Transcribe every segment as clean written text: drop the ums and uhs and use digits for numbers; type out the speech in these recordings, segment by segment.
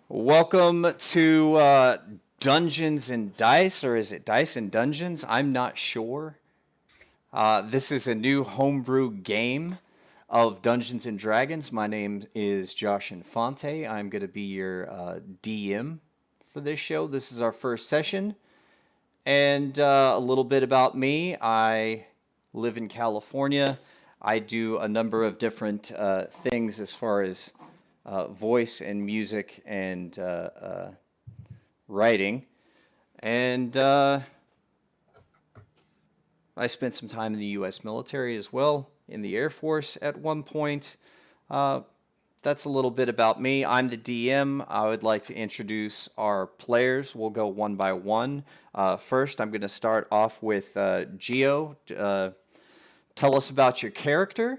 Welcome to Dungeons and Dice, or is it Dice and Dungeons? I'm not sure. This is a new homebrew game of Dungeons and Dragons. My name is Josh Infante. I'm going to be your DM for this show. This is our first session. And a little bit about me. I live in California. I do a number of different things as far as voice and music and writing. And I spent some time in the U.S. military as well, in the Air Force at one point. Uh, that's a little bit about me. I'm the DM. I would like to introduce our players. We'll go one by one. First, I'm going to start off with Geo. Tell us about your character's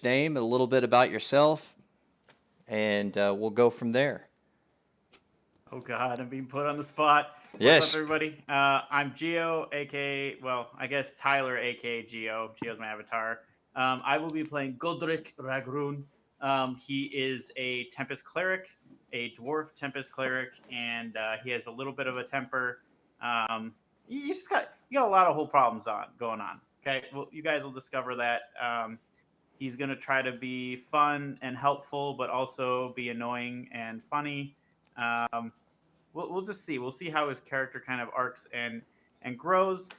name, a little bit about yourself, and we'll go from there. Oh God, I'm being put on the spot. What's up, Yes. everybody? I'm Geo, aka, well, I guess Tyler, aka Geo. Geo's my avatar. I will be playing Godric Ragrun. He is a Tempest cleric, a dwarf Tempest cleric, and he has a little bit of a temper. You got a lot of whole problems going on. Okay, well, you guys will discover that. He's gonna try to be fun and helpful, but also be annoying and funny. Um, we'll just see. We'll see how his character kind of arcs and grows.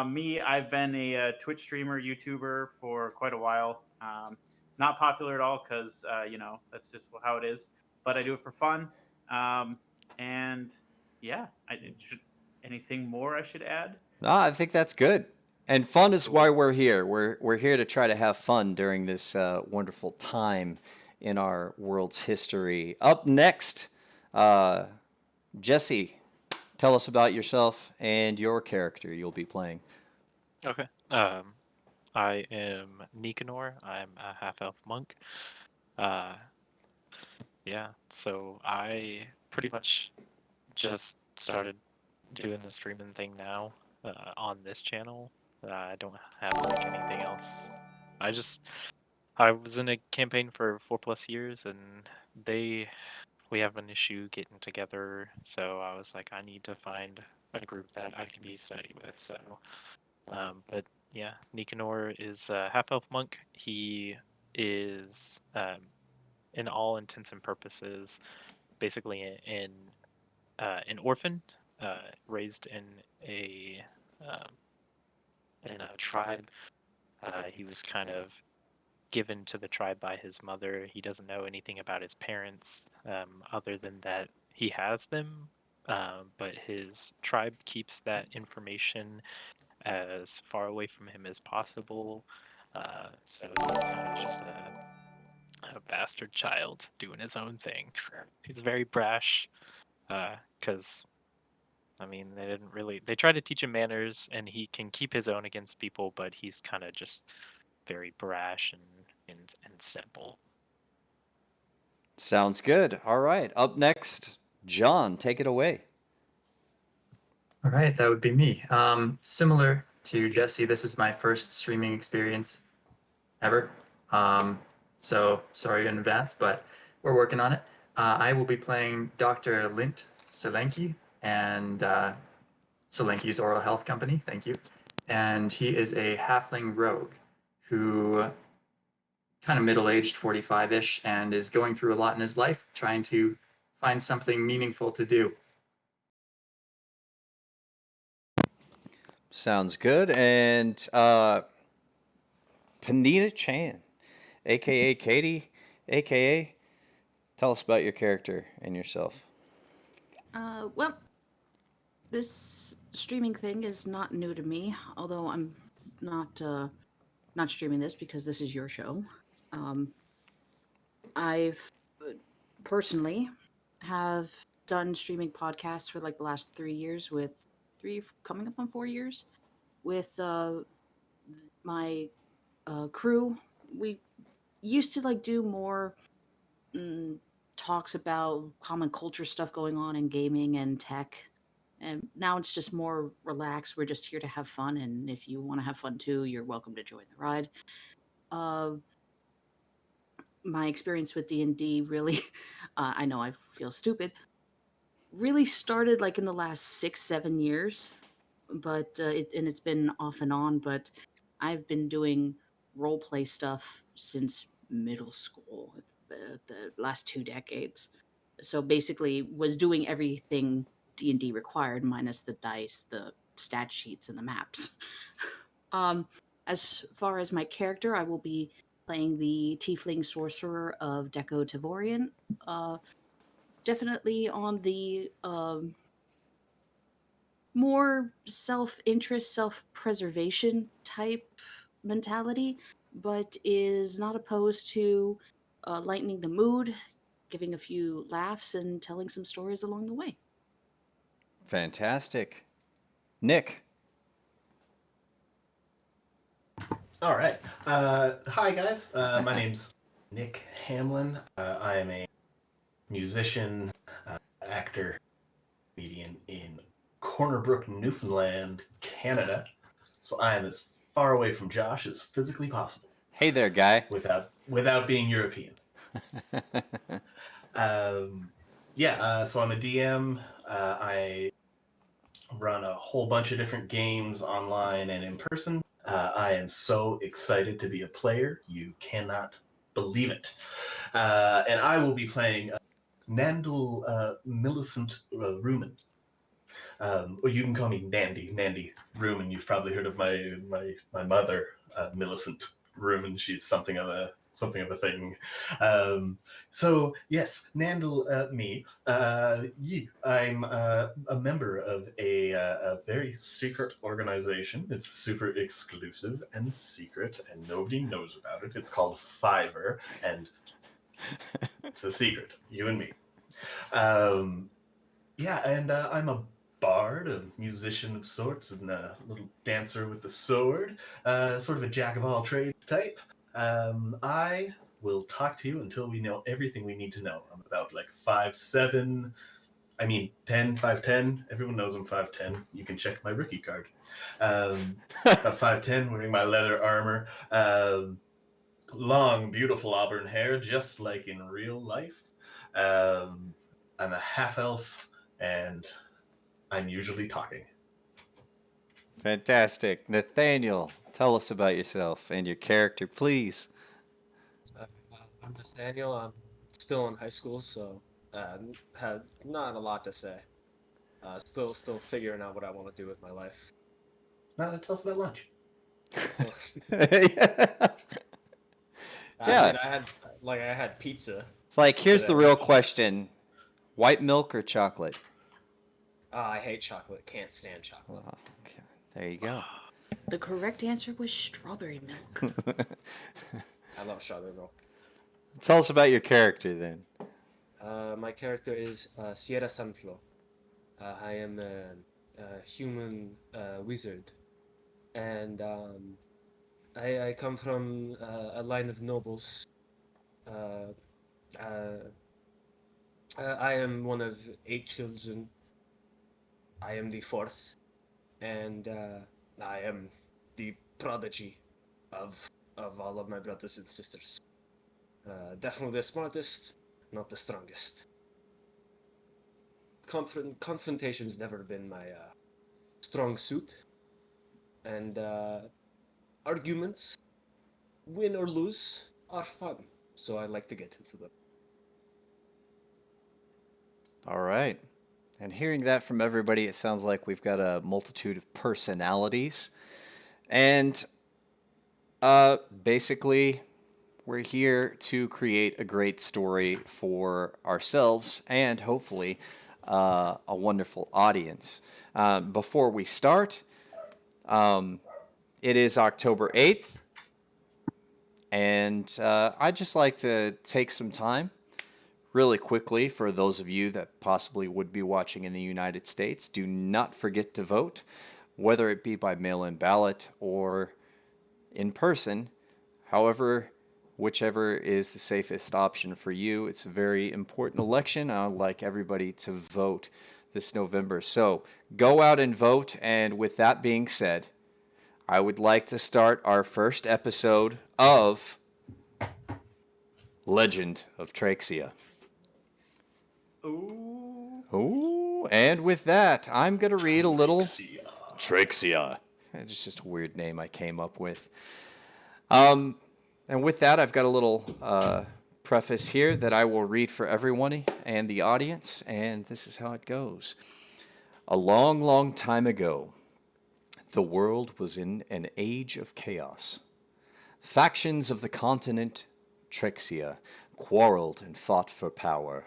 Me, I've been a Twitch streamer, YouTuber for quite a while. Not popular at all because that's just how it is. But I do it for fun. Um, and yeah, anything more I should add? No, I think that's good. And fun is why Cool. we're here. We're here to try to have fun during this wonderful time in our world's history. Up next, uh, Jesse, tell us about yourself and your character you'll be playing. Okay. I am Nicanor. I'm a half elf monk. Uh, yeah. So I pretty much just started doing the streaming thing now on this channel. I don't have like anything else. I just I was in a campaign for 4+ years, and they we have an issue getting together. So I was like, I need to find a group that I can be steady with. So but yeah, Nicanor is a half elf monk. He is, in all intents and purposes, basically an orphan, raised a um, in a tribe. He was kind of given to the tribe by his mother. He doesn't know anything about his parents, other than that he has them. But his tribe keeps that information as far away from him as possible. So he's kind of just a bastard child doing his own thing. He's very brash, because I mean they didn't really. They try to teach him manners, and he can keep his own against people, but he's kind of just very brash and simple. Sounds good. All right. Up next, John, take it away. All right, that would be me. Similar to Jesse, this is my first streaming experience ever. So sorry in advance, but we're working on it. I will be playing Dr. Lint Selenki and Selenki's Oral Health Company. Thank you. And he is a halfling rogue who kind of middle-aged, 45-ish, and is going through a lot in his life, trying to find something meaningful to do. Sounds good. And Panita Chan, aka Katie, aka tell us about your character and yourself. Well, this streaming thing is not new to me, although I'm not not streaming this because this is your show. Um, I've personally have done streaming podcasts for like the last 3 years with three coming up on 4 years with my crew. We used to like do more mm, talks about common culture stuff going on in gaming and tech. And now it's just more relaxed. We're just here to have fun, and if you want to have fun too, you're welcome to join the ride. Uh, my experience with D&D really, I know I feel stupid, really started like in the last 6, 7 years, but it's been off and on. But I've been doing role play stuff since middle school, the last 2 decades. So basically, was doing everything D&D required, minus the dice, the stat sheets, and the maps. um, as far as my character, I will be playing the Tiefling Sorcerer of Deco Tavorian. Uh, Definitely on the more self-interest, self-preservation type mentality, but is not opposed to lightening the mood, giving a few laughs, and telling some stories along the way. Fantastic. Nick. All right. Hi, guys. My name's Nick Hamlin. I am a musician, actor, comedian in Corner Brook, Newfoundland, Canada. So I am as far away from Josh as physically possible Hey there, guy. without being European. So I'm a DM. I run a whole bunch of different games online and in person. I am so excited to be a player. You cannot believe it. And I will be playing Nandel Millicent Rumen. Or you can call me Nandy Rumen. You've probably heard of my mother, Millicent Rumen. She's something of a thing. So yes, Nandel, me. I'm a member of a very secret organization. It's super exclusive and secret, and nobody knows about it. It's called Fiverr, and it's a secret. You and me. I'm a bard, a musician of sorts, and a little dancer with the sword, sort of a jack of all trades type. I will talk to you until we know everything we need to know. I'm about like 5'7", 5'10". Everyone knows I'm 5'10". You can check my rookie card. About 5'10", wearing my leather armor, long, beautiful auburn hair, just like in real life. I'm a half elf, and I'm usually talking. Fantastic. Nathaniel, tell us about yourself and your character, please. I'm Nathaniel. I'm still in high school, so had not a lot to say. Still figuring out what I want to do with my life. Now tell us about lunch. Yeah. I mean, I had pizza. It's like, here's But the real question. White milk or chocolate? I hate chocolate. Can't stand chocolate. Oh, okay. There you go. The correct answer was strawberry milk. I love strawberry milk. Tell us about your character then. My character is Sierra Sunflow. I am a human wizard, and I come from a line of nobles. I am one of 8 children. I am the 4th, and I am the prodigy of all of my brothers and sisters. Definitely the smartest, not the strongest. Confrontation's never been my strong suit, and arguments, win or lose, are fun. So I like to get into them. All right. And hearing that from everybody, it sounds like we've got a multitude of personalities. And basically, we're here to create a great story for ourselves and hopefully a wonderful audience. Before we start, it is October 8th, and I'd just like to take some time really quickly for those of you that possibly would be watching in the United States. Do not forget to vote, whether it be by mail-in ballot or in person. However, whichever is the safest option for you. It's a very important election. I'd like everybody to vote this November. So go out and vote. And with that being said, I would like to start our first episode of Legend of Traxia. Ooh. Ooh, and with that, I'm going to read a little Traxia. Traxia. It's just a weird name I came up with. And with that, I've got a little preface here that I will read for everyone and the audience, and this is how it goes. A long, long time ago, the world was in an age of chaos. Factions of the continent Trixia quarreled and fought for power.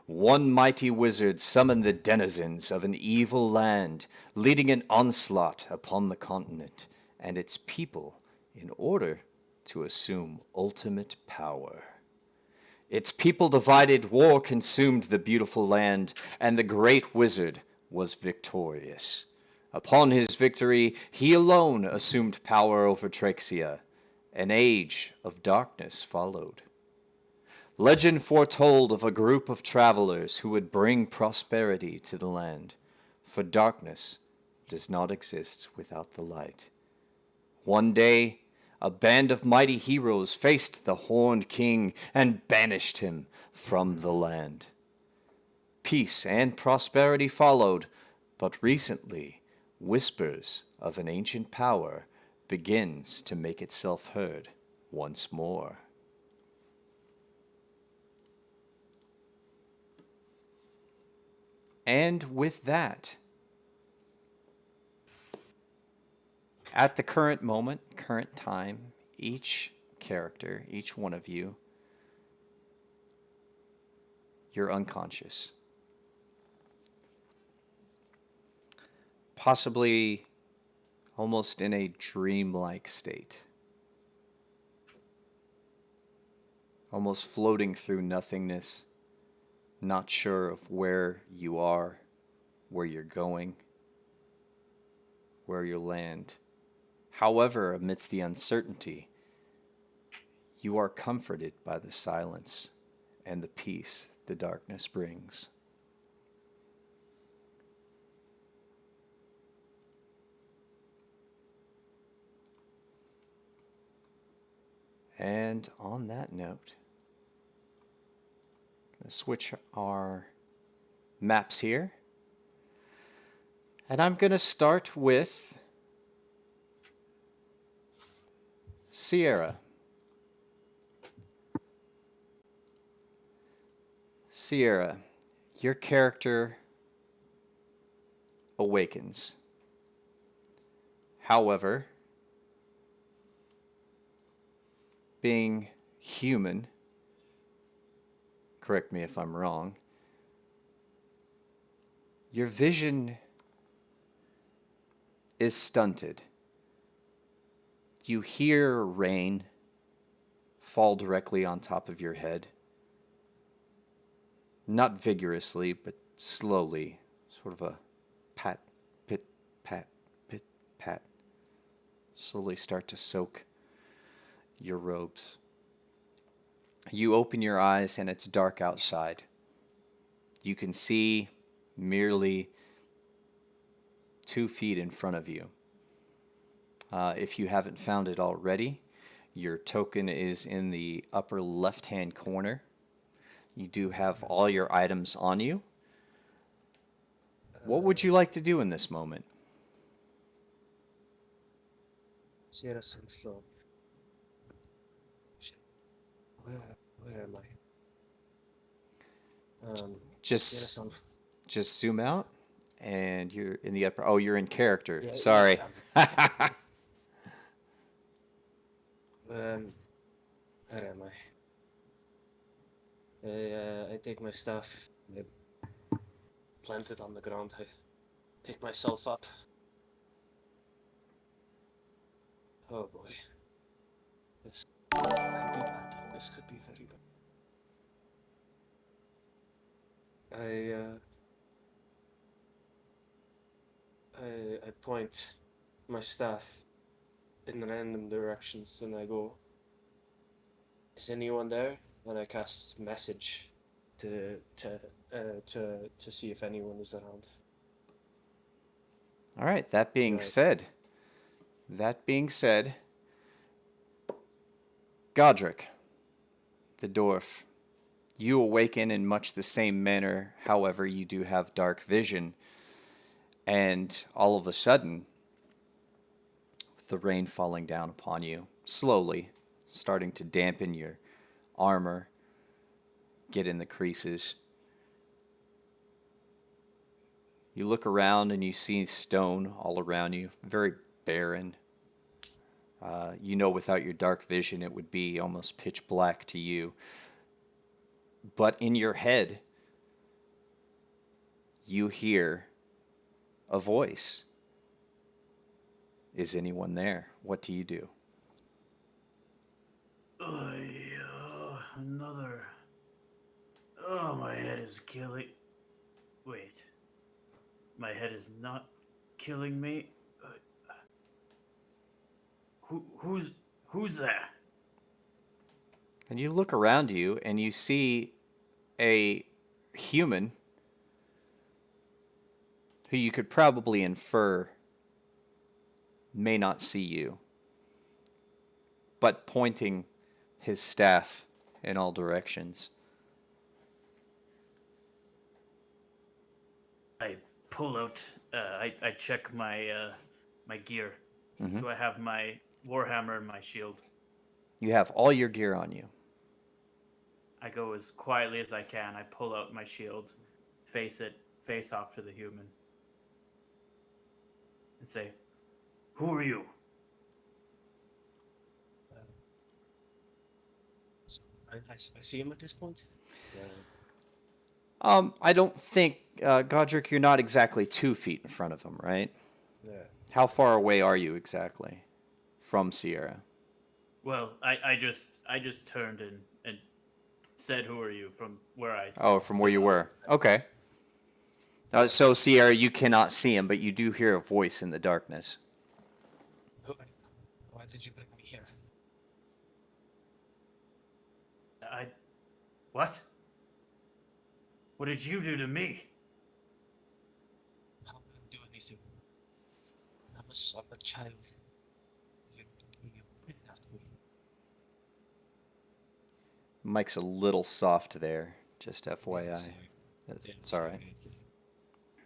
One mighty wizard summoned the denizens of an evil land, leading an onslaught upon the continent and its people in order to assume ultimate power. Its people divided, war consumed the beautiful land, and the great wizard was victorious. Upon his victory, he alone assumed power over Trixia. An age of darkness followed. Legend foretold of a group of travelers who would bring prosperity to the land, for darkness does not exist without the light. One day, a band of mighty heroes faced the Horned King and banished him from the land. Peace and prosperity followed, but recently, whispers of an ancient power begins to make itself heard once more. And with that, at the current moment, current time, each character, each one of you, you're unconscious. Possibly almost in a dreamlike state. Almost floating through nothingness, not sure of where you are, where you're going, where you'll land. However, amidst the uncertainty, you are comforted by the silence and the peace the darkness brings. And on that note, let's switch our maps here. And I'm going to start with Sierra. Sierra, your character awakens. However, being human, correct me if I'm wrong, your vision is stunted. You hear rain fall directly on top of your head. Not vigorously, but slowly. Sort of a pat, pit, pat, pit, pat. Slowly start to soak your robes. You open your eyes and it's dark outside. You can see merely 2 feet in front of you. If you haven't found it already, your token is in the upper left-hand corner. You do have all your items on you. What would you like to do in this moment? Sierra Sunflower. Where am I? Sierra Just Sunf- just zoom out, and you're in the upper. Oh, you're in character. Yeah, Sorry. Where am I? I take my staff, I plant it on the ground, I pick myself up. Oh boy. This could be bad. This could be very bad. I point my staff in random directions and I go, is anyone there? And I cast message to see if anyone is around. All right. That being said, Godric, The dwarf. You awaken in much the same manner, however, you do have dark vision. And all of a sudden, with the rain falling down upon you, slowly, starting to dampen your armor, get in the creases. You look around and you see stone all around you, very barren. You know without your dark vision it would be almost pitch black to you. But in your head, you hear a voice. Is anyone there? What do you do? Another. Oh, my head is killing. Wait. My head is not killing me. Who's there? And you look around you and you see a human who you could probably infer may not see you, but pointing his staff in all directions. I pull out. I check my my gear. Mhm. Do I have my warhammer and my shield? You have all your gear on you. I go as quietly as I can. I pull out my shield, face off to the human, and say, "Who are you?" So I see him at this point. I don't think, Godric, you're not exactly 2 feet in front of him, right? Yeah. How far away are you exactly from Sierra? Well, I just turned and said, "Who are you?" from where I. Oh, from where you were. Okay. So, Sierra, you cannot see him, but you do hear a voice in the darkness. Why did you bring me here? What? What did you do to me? How will I do anything? I'm a child. You kidnapped me. Mike's a little soft there, just Yeah, FYI. sorry. It's all right.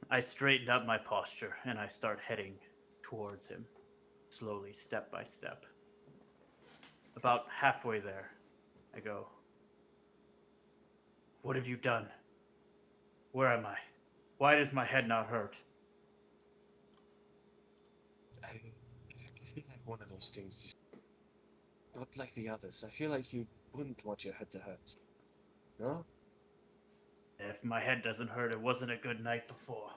I straightened up my posture and I start heading towards him, slowly, step by step. About halfway there, I go, "What have you done? Where am I? Why does my head not hurt?" I feel like one of those things. Not like the others. I feel like you wouldn't want your head to hurt. No? If my head doesn't hurt, it wasn't a good night before.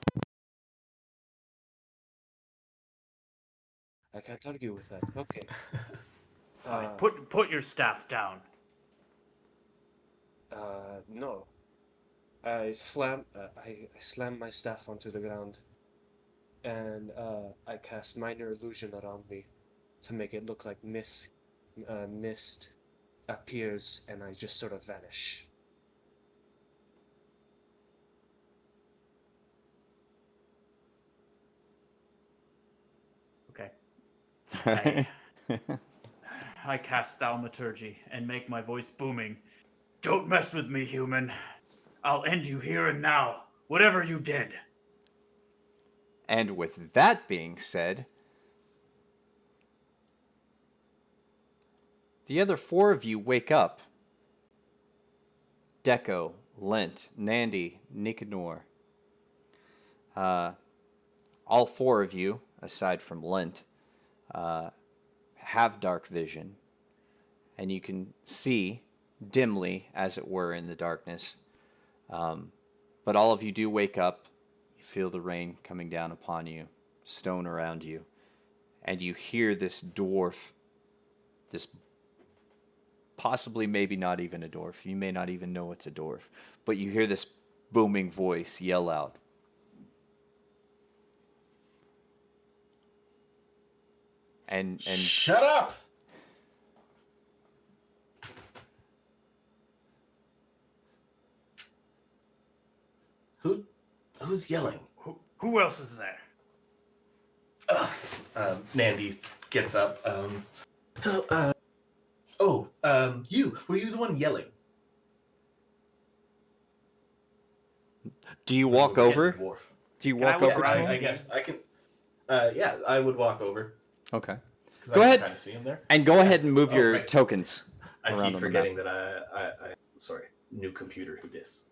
I can't argue with that. Okay. Fine. Put your staff down. No. I slam my staff onto the ground, and I cast minor illusion around me to make it look like mist appears, and I just sort of vanish. Okay. I cast thaumaturgy and make my voice booming. "Don't mess with me, human. I'll end you here and now, whatever you did." And with that being said, the other 4 of you wake up. Deco, Lent, Nandy, Nicanor. All 4 of you, aside from Lent, have dark vision. And you can see dimly, as it were, in the darkness. But all of you do wake up. You feel the rain coming down upon you, stone around you. And you hear this dwarf, this possibly maybe not even a dwarf. You may not even know it's a dwarf. But you hear this booming voice yell out. And Shut up! Who's yelling? Who else is there? Nandy gets up. You. Were you the one yelling? Do you I'm gonna walk go get the over? dwarf. Do you Can I walk whip over to around? him? I guess I can. Yeah, I would walk over Okay. because Go I ahead. can kind of see him there. And go Yeah. ahead and move Oh, your right. tokens I around keep on the map. forgetting that I sorry, new computer who dis.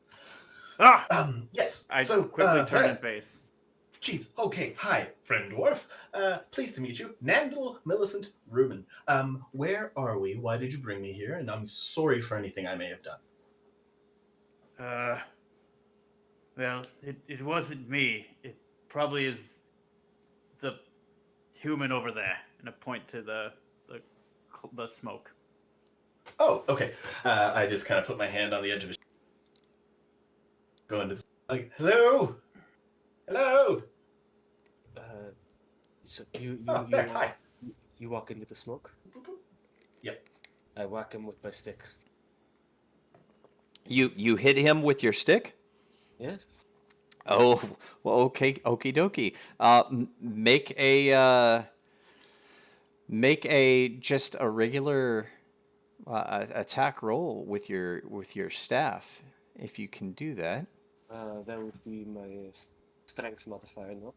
Ah! Yes. I So quickly turn and face. Jeez. Okay. Hi, friend dwarf. Pleased to meet you, Nandal, Millicent, Ruben. Where are we? Why did you bring me here? And I'm sorry for anything I may have done. Well, it wasn't me. It probably is the human over there. And I point to the smoke. Oh, okay. I just kind of put my hand on the edge of his. Go into like, hello, hello. So Oh, there. Hi. you walk into the smoke. Yep. I whack him with my stick. You hit him with your stick? Yeah. Oh, well, okay, okie dokie. Make a just a regular attack roll with your staff, if you can do that. That would be my strength modifier, no?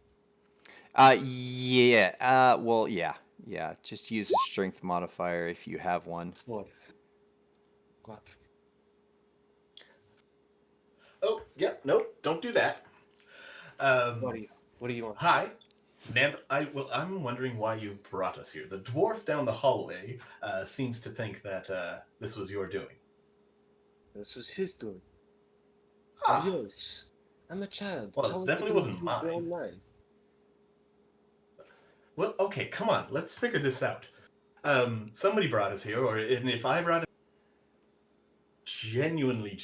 Yeah. Well, yeah, yeah. Just use a strength modifier if you have one. 4. 4. Oh, yep. Nope. Don't do that. What do you want? Hi, Nand. I'm wondering why you brought us here. The dwarf down the hallway seems to think that this was your doing. This was his doing. Ah, Or yours. I'm a child. well, How this am I definitely gonna wasn't do mine. mine? Well, okay, come on. Let's figure this out. Somebody brought us here, and if I brought it, genuinely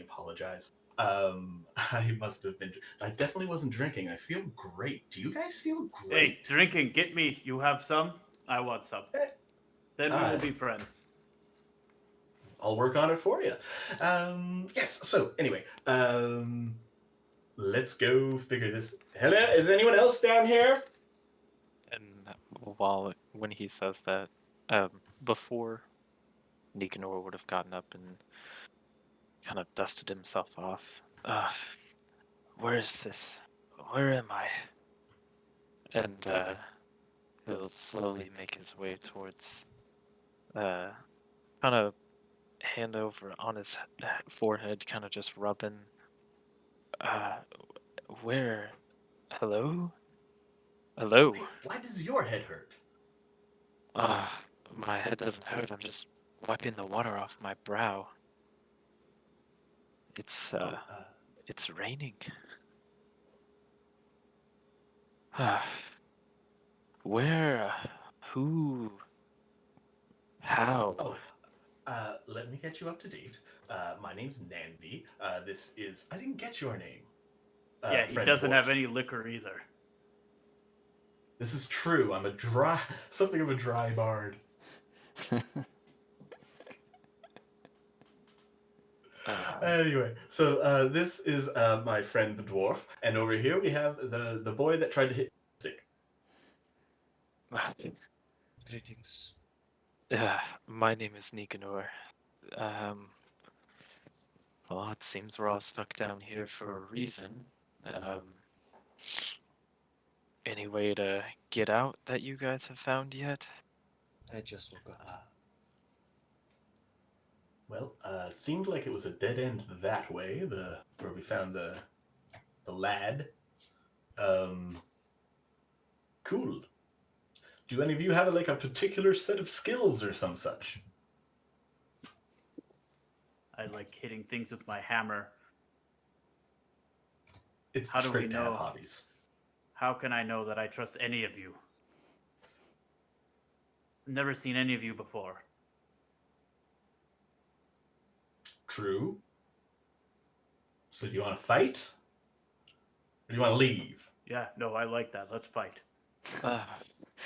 apologize. I must have been. I definitely wasn't drinking. I feel great. Do you guys feel Hey, great? drinking, get me. You have some? I want some. Eh, Then we will be friends. I'll work on it for you. Yes. So anyway, let's go figure this. Hello, is anyone else down here? And when he says that, before Nicanor would have gotten up and kind of dusted himself off. Where is this? Where am I? And he'll slowly make his way towards, kind of hand over on his forehead, kind of just rubbing. Where? Hello? Hello? Wait, why does your head hurt? My head doesn't hurt. I'm just wiping the water off my brow. It's it's raining. Where? Who? How? Oh, let me get you up to date. My name's Nandy. This is. I didn't get your name. Yeah, he friend doesn't dwarf. have any liquor either. This is true. I'm something of a dry bard. Anyway, so this is my friend the dwarf, and over here we have the boy that tried to hit stick. Greetings. My name is Nicanor. Well, it seems we're all stuck down here for a reason. Any way to get out that you guys have found yet? I just woke up. Well, seemed like it was a dead end that way. Where we found the lad. Cool. Do any of you have a particular set of skills or some such? I like hitting things with my hammer. It's How a do trick we to have know? hobbies. How can I know that I trust any of you? I've never seen any of you before. True. So do you want to fight? Or do you want to leave? Yeah, no, I like that. Let's fight. Son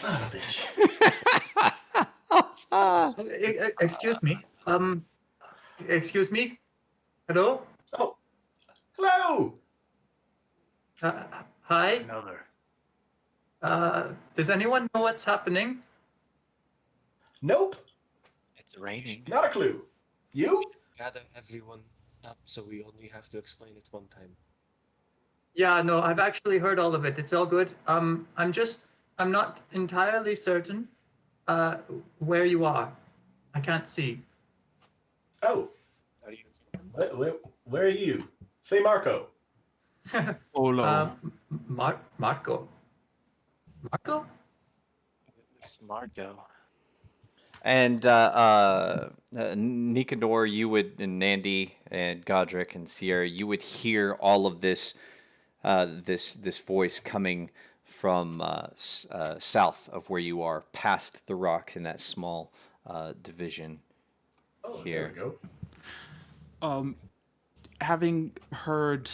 of a bitch. Excuse me. Excuse me. Hello. Oh, hello. Hi. Another. Does anyone know what's happening? Nope, It's raining. not a clue. You? Gather everyone up so we only have to explain it one time. Yeah, no, I've actually heard all of it. It's all good. I'm not entirely certain uh, where you are. I can't see. Oh, How do you? where are you? Say Marco. Olo. Marco. Marco? It's Margo. And Nicanor, you would, and Nandy and Godric and Sierra, you would hear all of this, this voice coming from south of where you are, past the rocks in that small division Oh, there here. we go. Having heard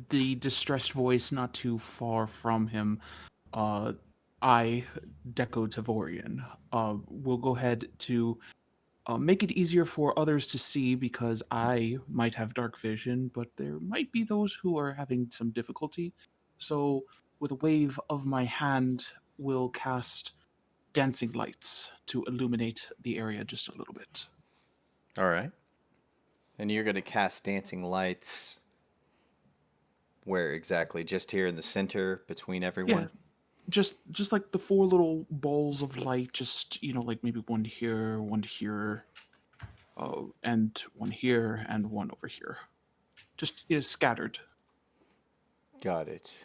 the distressed voice not too far from him, uh, I, Deco Tavorian, will go ahead to make it easier for others to see because I might have dark vision, but there might be those who are having some difficulty. So, with a wave of my hand, will cast dancing lights to illuminate the area just a little bit. All right. And you're going to cast dancing lights where exactly? Just here in the center between Yeah, everyone? just like the four little balls of light, just like maybe one here, and one here, and one over here. Just scattered. Got it.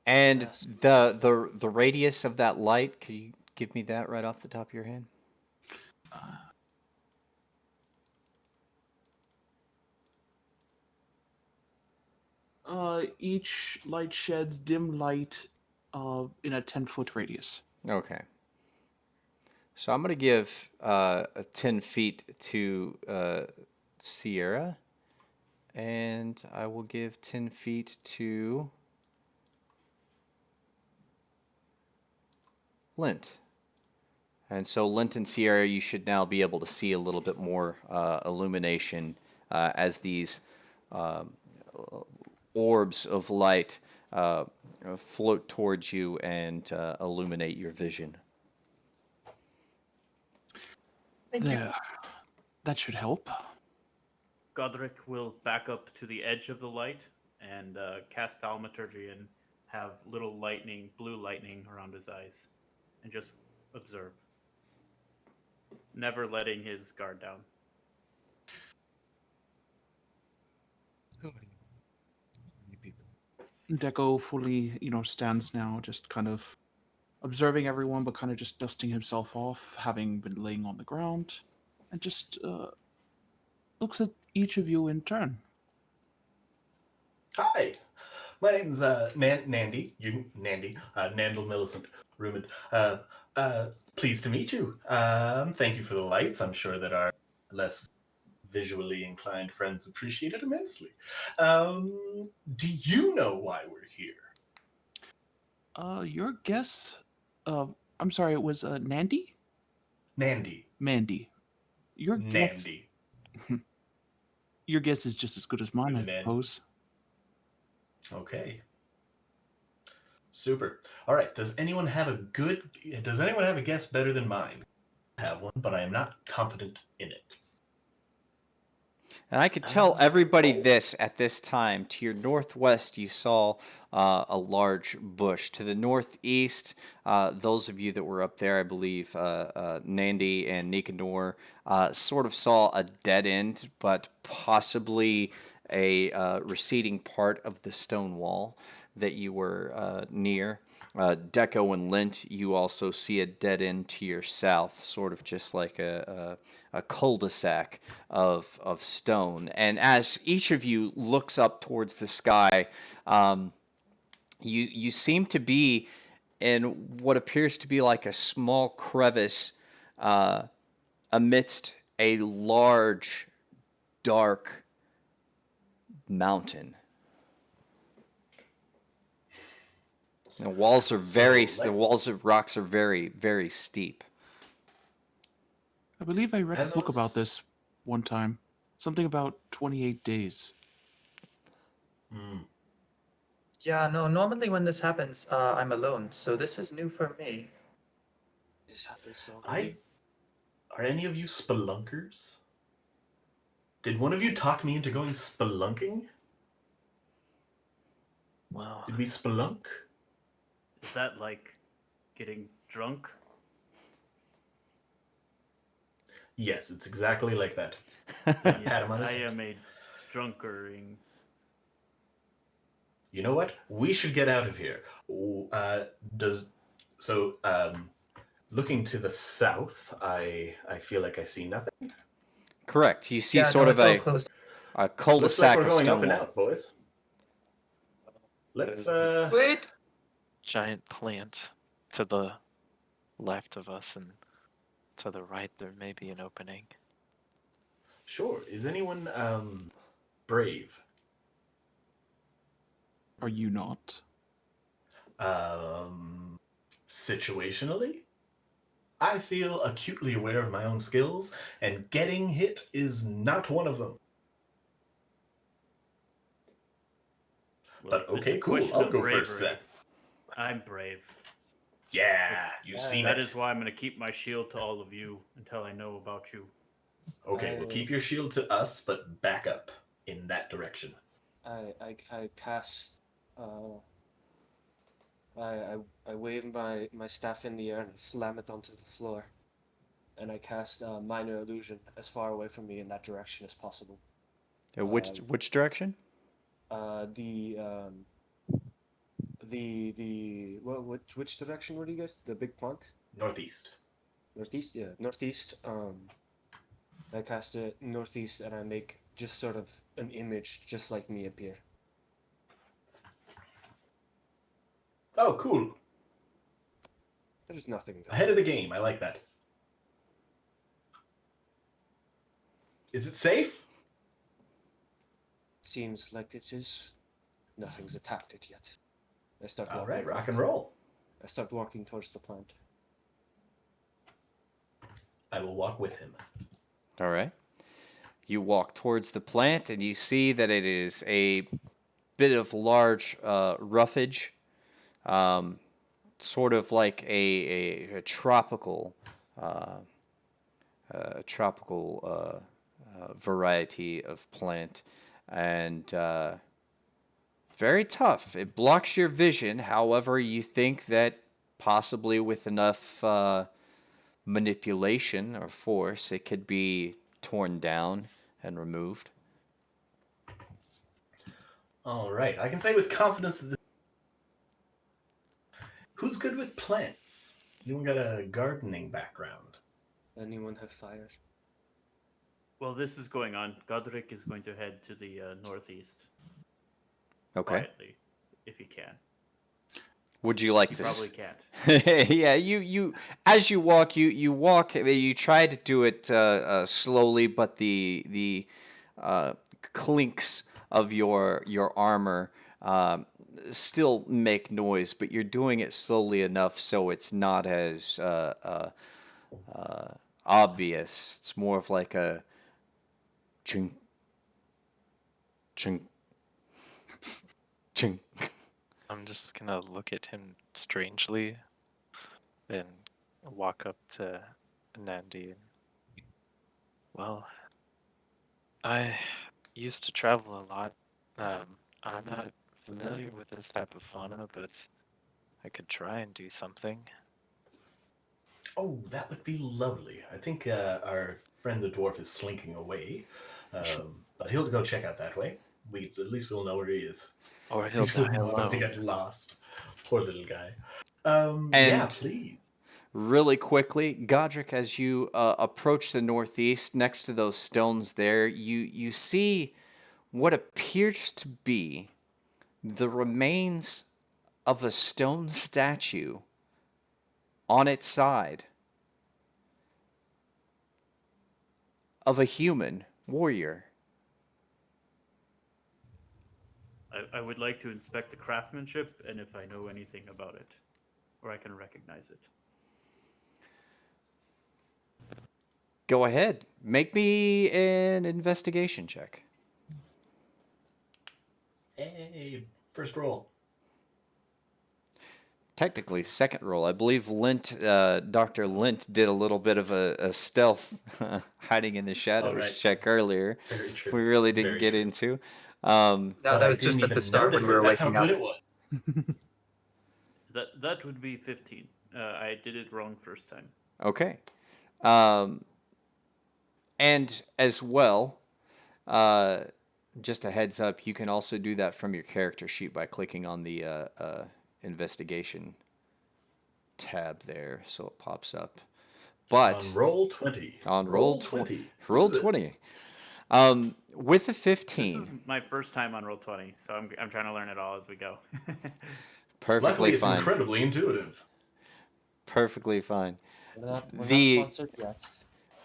And Yes. the radius of that light, could you give me that right off the top of your head? Each light sheds dim light in a 10-foot radius. Okay. So I'm going to give 10 feet to Sierra, and I will give 10 feet to Lint. And so Lint and Sierra, you should now be able to see a little bit more illumination as these orbs of light float towards you and illuminate your vision. Thank you. There. That should help. Godric will back up to the edge of the light and cast Thaumaturgy and have little blue lightning around his eyes, and just observe, never letting his guard down. Who are you? Many people. Deco fully, stands now, just kind of observing everyone, but kind of just dusting himself off, having been laying on the ground, and just looks at each of you in turn. Hi, my name's Nandy. Nandy. Nandel Millicent Rumid. Pleased to meet you. Thank you for the lights. I'm sure that our less visually inclined friends appreciate it immensely. Do you know why we're here? Your guess? I'm sorry, it was Nandy? Nandy. Mandy. Your guess? Nandy. Your guess is just as good as mine, I Good man. suppose. Okay. Super. All right. Does anyone have a guess better than mine? I have one, but I am not confident in it. And I could tell everybody oh. this at this time. To your northwest, you saw a large bush. To the northeast, those of you that were up there, I believe, Nandy and Nicanor, sort of saw a dead end, but possibly a receding part of the stone wall that you were near. Deco and Lint, you also see a dead end to your south, sort of just like a cul-de-sac of stone. And as each of you looks up towards the sky, you seem to be in what appears to be like a small crevice amidst a large, dark mountain. The walls are the walls of rocks are very, very steep. I believe I read a As I book about was- this one time. Something about 28 days. Hmm. Yeah, no, normally when this happens, I'm alone, so this is new for me. This happens already. Are any of you spelunkers? Did one of you talk me into going spelunking? Well, Did we spelunk? Is that like getting drunk? Yes, it's exactly like that. Pat him Yes, on his I head. am a drunkering. You know what? We should get out of here. Does so? Looking to the south, I feel like I see nothing. Correct. You see Yeah, sort no, of it's all closed. a Looks like cul-de-sac we're of going up stone and wall. out, boys. Let's there's a Wait. giant plant to the left of us, and to the right there may be an opening. Sure. Is anyone brave? Are you not? Situationally, I feel acutely aware of my own skills, and getting hit is not one of them. Well, But if it's a okay, cool. question I'll of go first bravery, then. I'm brave. Yeah, you've seen That it. is why I'm going to keep my shield to all of you until I know about you. Okay, well, keep your shield to us, but back up in that direction. I cast. I wave my staff in the air and slam it onto the floor, and I cast minor illusion as far away from me in that direction as possible. Which direction? The which direction were you guys? The big plant? Northeast. Northeast? Yeah, northeast. I cast it northeast, and I make just sort of an image just like me appear. Oh, cool. There's nothing there. Ahead of the game. I like that. Is it safe? Seems like it is. Nothing's attacked it yet. I start All walking. right, rock and roll. I start walking towards the plant. I will walk with him. All right. You walk towards the plant and you see that it is a bit of large roughage, sort of like a tropical variety of plant, and very tough. It blocks your vision. However, you think that possibly with enough manipulation or force, it could be torn down and removed. All right, I can say with confidence that who's good with plants? Anyone got a gardening background? Anyone have fire? Well, this is going on. Godric is going to head to the northeast Okay. quietly, if he can. Would you like He to? probably can't. Yeah, you as you walk, you walk. You try to do it slowly, but the clinks of your armor still make noise. But you're doing it slowly enough so it's not as obvious. It's more of like a ching, ching, ching. I'm just gonna look at him strangely and walk up to Nandi. Well, I used to travel a lot. I'm not familiar with this type of fauna, but I could try and do something. Oh, that would be lovely. I think our friend the dwarf is slinking away, but he'll go check out that way. At least we'll know where he is. Or he'll We die wouldn't want him to alone. get lost. Poor little guy. And Yeah, please. really quickly, Godric, as you approach the northeast, next to those stones there, you see what appears to be the remains of a stone statue on its side of a human warrior. I would like to inspect the craftsmanship and if I know anything about it, or I can recognize it. Go ahead. Make me an investigation check. Hey, first roll. Technically, second roll. I believe Dr. Lint did a little bit of a stealth hiding in the shadows right. check earlier. Very true. We really didn't Very get true. into. No, But that I was didn't just at the even start when notice we were it. That's how waking good up. it was. That would be 15. I did it wrong first time. Okay. And as well, just a heads up, you can also do that from your character sheet by clicking on the investigation tab there, so it pops up. But On roll 20. on roll 20, roll Use it. 20. With a This is 15, my first time on Roll20, so I'm trying to learn it all as we go. perfectly Luckily, it's fine. incredibly intuitive. Perfectly fine. We're not The sponsored yet.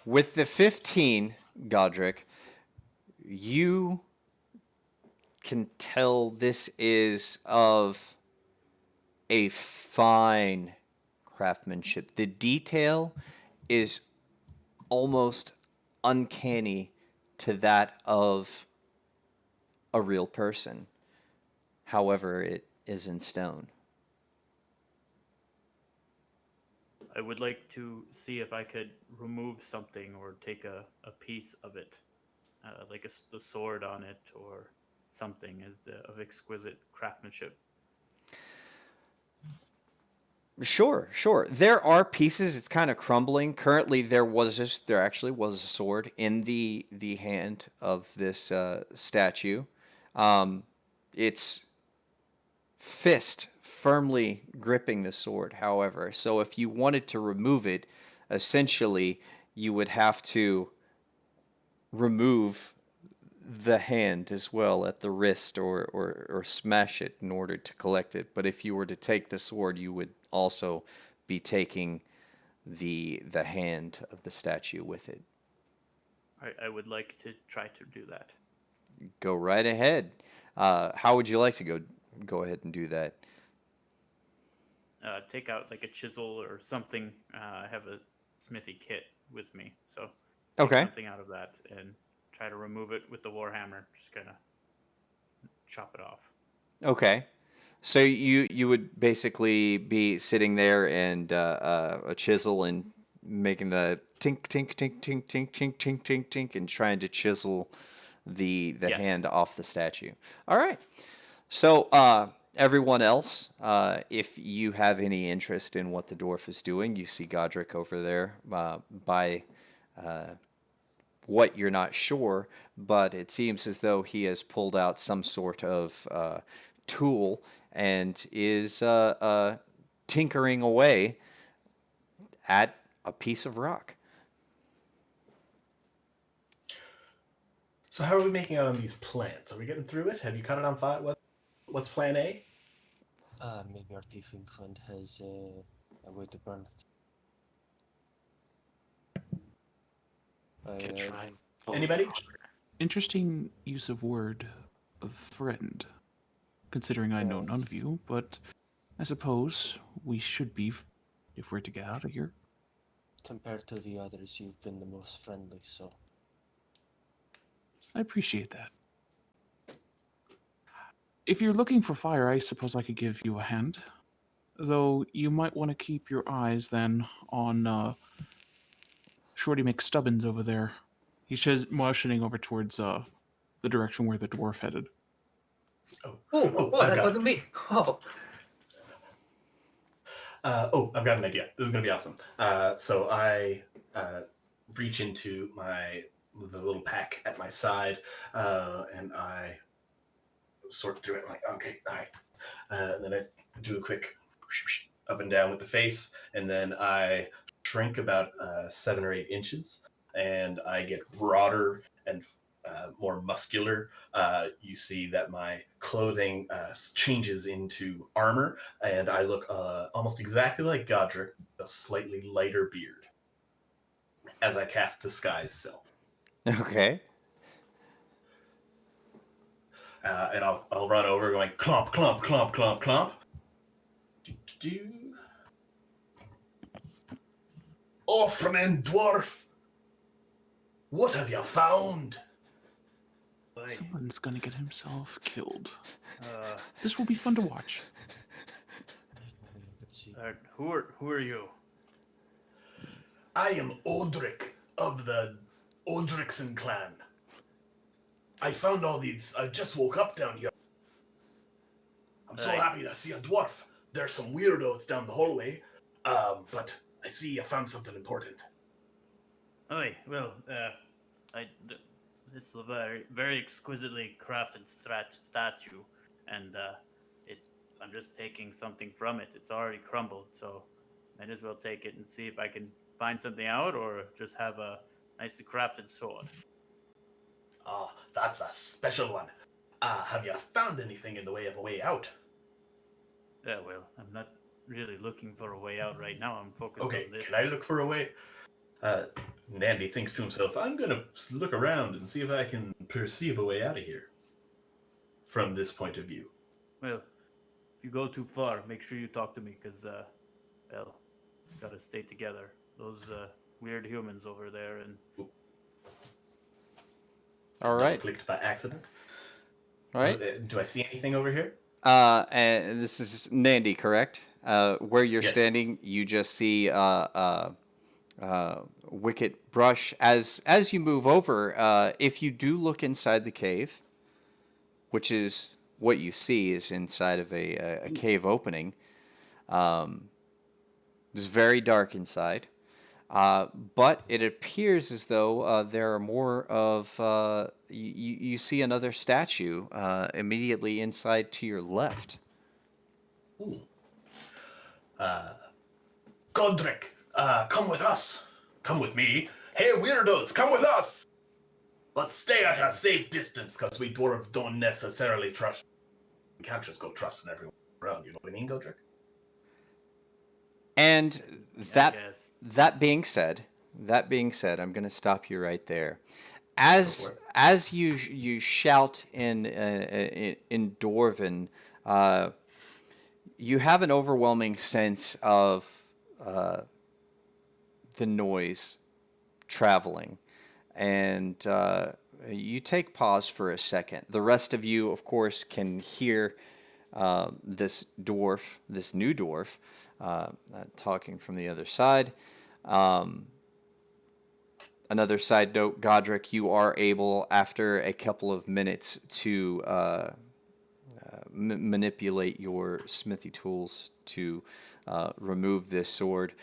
with the 15, Godric, you can tell this is of a fine craftsmanship. The detail is almost uncanny to that of a real person. However, it is in stone. I would like to see if I could remove something or take a piece of it, like the sword on it or something, of exquisite craftsmanship. Sure, sure. There are pieces. It's kind of crumbling. Currently, there actually was a sword in the hand of this statue. Its fist firmly gripping the sword. However, so if you wanted to remove it, essentially you would have to remove the hand as well at the wrist, or smash it in order to collect it. But if you were to take the sword, you would also be taking the hand of the statue with it. I would like to try to do that. Go right ahead. How would you like to go ahead and do that? Take out like a chisel or something. I have a smithy kit with me, so take Okay. something out of that and try to remove it with the warhammer. Just kind of chop it off. Okay. So you would basically be sitting there and a chisel and making the tink tink tink tink tink tink tink tink tink and trying to chisel the Yes. hand off the statue. All right. So everyone else, if you have any interest in what the dwarf is doing, you see Godric over there by what you're not sure, but it seems as though he has pulled out some sort of tool and is tinkering away at a piece of rock. So how are we making out on these plants? Are we getting through it? Have you cut it on fire? What's plan A? Maybe our thieving friend has a way to burn it. Could try and pull it Anybody? apart. Interesting use of word of friend, considering I know none of you, but I suppose we should be if we're to get out of here. Compared to the others, you've been the most friendly, so. I appreciate that. If you're looking for fire, I suppose I could give you a hand. Though you might want to keep your eyes then on Shorty McStubbins over there. He's just motioning over towards the direction where the dwarf headed. Oh, I've that got wasn't me. Oh. I've got an idea. This is gonna be awesome. So I reach into the little pack at my side, and I sort through it. I'm like, okay, all right. And then I do a quick up and down with the face, and then I shrink about 7 or 8 inches, and I get broader and more muscular. You see that my clothing changes into armor, and I look almost exactly like Godric, with a slightly lighter beard, as I cast Disguise Self. Okay. And I'll run over going clomp, clomp, clomp, clomp, clomp. Orphan dwarf, what have you found? Someone's gonna get himself killed. Uh, This will be fun to watch. Let's see. who are you? I am Odric of the Odricson clan. I found all these. I just woke up down here. I'm so Right. happy to see a dwarf. There's some weirdos down the hallway, but I see I found something important. Oi, well, it's a very exquisitely crafted statue, and it. I'm just taking something from it. It's already crumbled, so might as well take it and see if I can find something out, or just have a nicely crafted sword. Ah, that's a special one. Have you found anything in the way of a way out? Yeah, well, I'm not really looking for a way out right now. I'm focused Okay, on this. can I look for a way? Nandy thinks to himself, I'm gonna look around and see if I can perceive a way out of here. From this point of view. Well, if you go too far, make sure you talk to me, because, well, gotta stay together. Those weird humans over there, and All right. Clicked by accident. All right. Do I see anything over here? And this is Nandy, correct? Where you're Yes. standing, you just see wicket brush. As you move over, if you do look inside the cave, which is what you see is inside of a cave opening. It's very dark inside. But it appears as though there are more of you see another statue immediately inside to your left. Ooh. Godric, come with us. Come with me. Hey, weirdos, come with us. Let's stay at a safe distance, because we dwarves don't necessarily trust. We can't just go trusting everyone around. You know what I mean, Godric? And I guess. that being said, I'm going to stop you right there. As you shout in Dwarven, you have an overwhelming sense of the noise traveling, and you take pause for a second. The rest of you, of course, can hear this new dwarf, talking from the other side. Another side note, Godric, you are able, after a couple of minutes, to manipulate your smithy tools to remove this sword.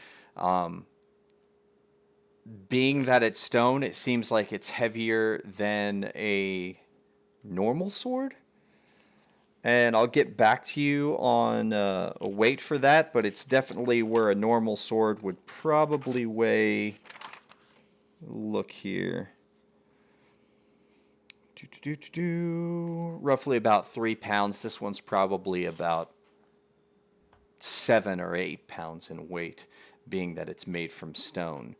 Being that it's stone, it seems like it's heavier than a normal sword. And I'll get back to you on a weight for that, but it's definitely where a normal sword would probably weigh. Look here. Roughly about 3 pounds. This one's probably about 7 or 8 pounds in weight, being that it's made from stone.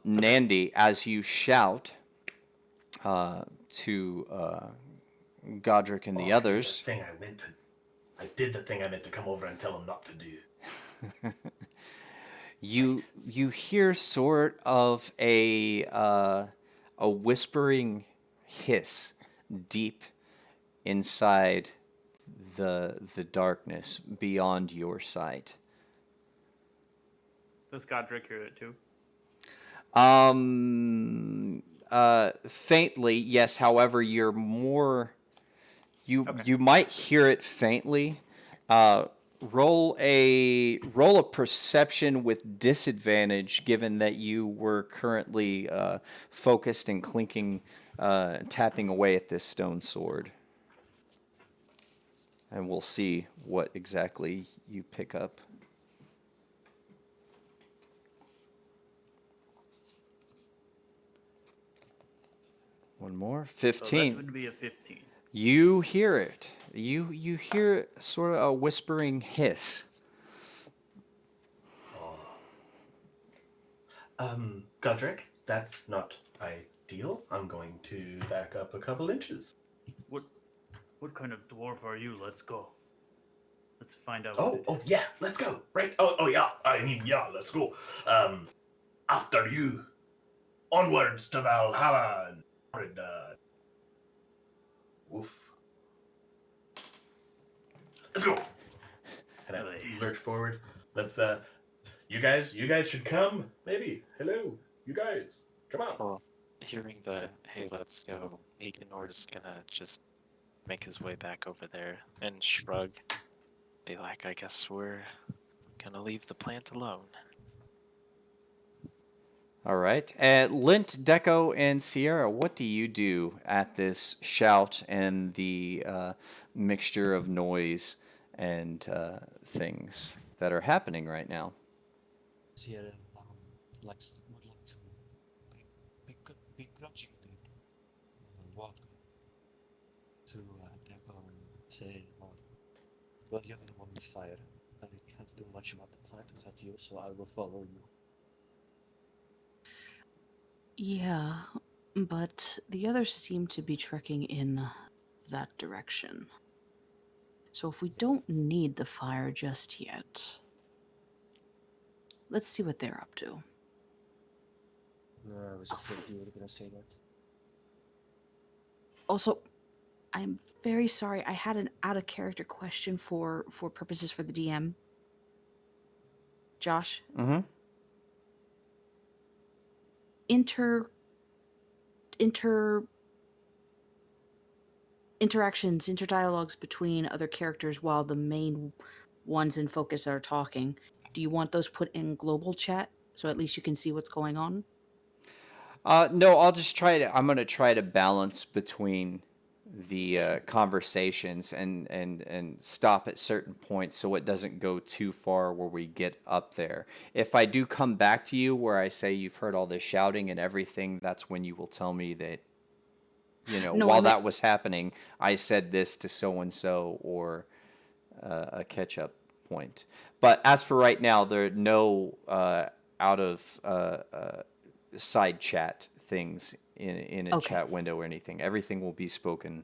Nandy, as you shout to Godric and the others. I did the thing I meant to come over and tell him not to do. You hear sort of a whispering hiss deep inside the darkness beyond your sight. Does Godric hear it too? Faintly, yes. However, you're more. You might hear it faintly. Roll a perception with disadvantage, given that you were currently focused and clinking, tapping away at this stone sword. And we'll see what exactly you pick up. One more. 15. So that would be a 15. You hear it. You hear sort of a whispering hiss. Godric, that's not ideal. I'm going to back up a couple inches. What kind of dwarf are you? Let's go. Let's find out. Oh yeah, let's go. Right. Oh yeah. Let's go. After you. Onwards to Valhalla and woof. Let's go. And I lurch forward. Let's you guys should come. Maybe. Hello. You guys. Come on. Oh, hearing the "Hey, let's go," Ignor's gonna just make his way back over there and shrug, be like, "I guess we're gonna leave the plant alone." All right. Lint, Deco, and Sierra, what do you do at this shout and the mixture of noise and things that are happening right now? Sierra would like to begrudgingly walk to Deco and say, well, you're the one with fire. I can't do much about the plant without you, so I will follow you. Yeah, but the others seem to be trekking in that direction. So if we don't need the fire just yet, let's see what they're up to. I was afraid you were gonna say that. Also, I'm very sorry. I had an out of character question for purposes for the DM. Josh, Mm-hmm. interactions, interdialogues between other characters while the main ones in focus are talking. Do you want those put in global chat so at least you can see what's going on? No, I'll just try to. I'm gonna try to balance between the conversations and stop at certain points so it doesn't go too far where we get up there. If I do come back to you where I say you've heard all this shouting and everything, that's when you will tell me that, No, I while meant that was happening, I said this to so and so, or a catch up point. But as for right now, there are no out of side chat things in a okay. chat window or anything. Everything will be spoken.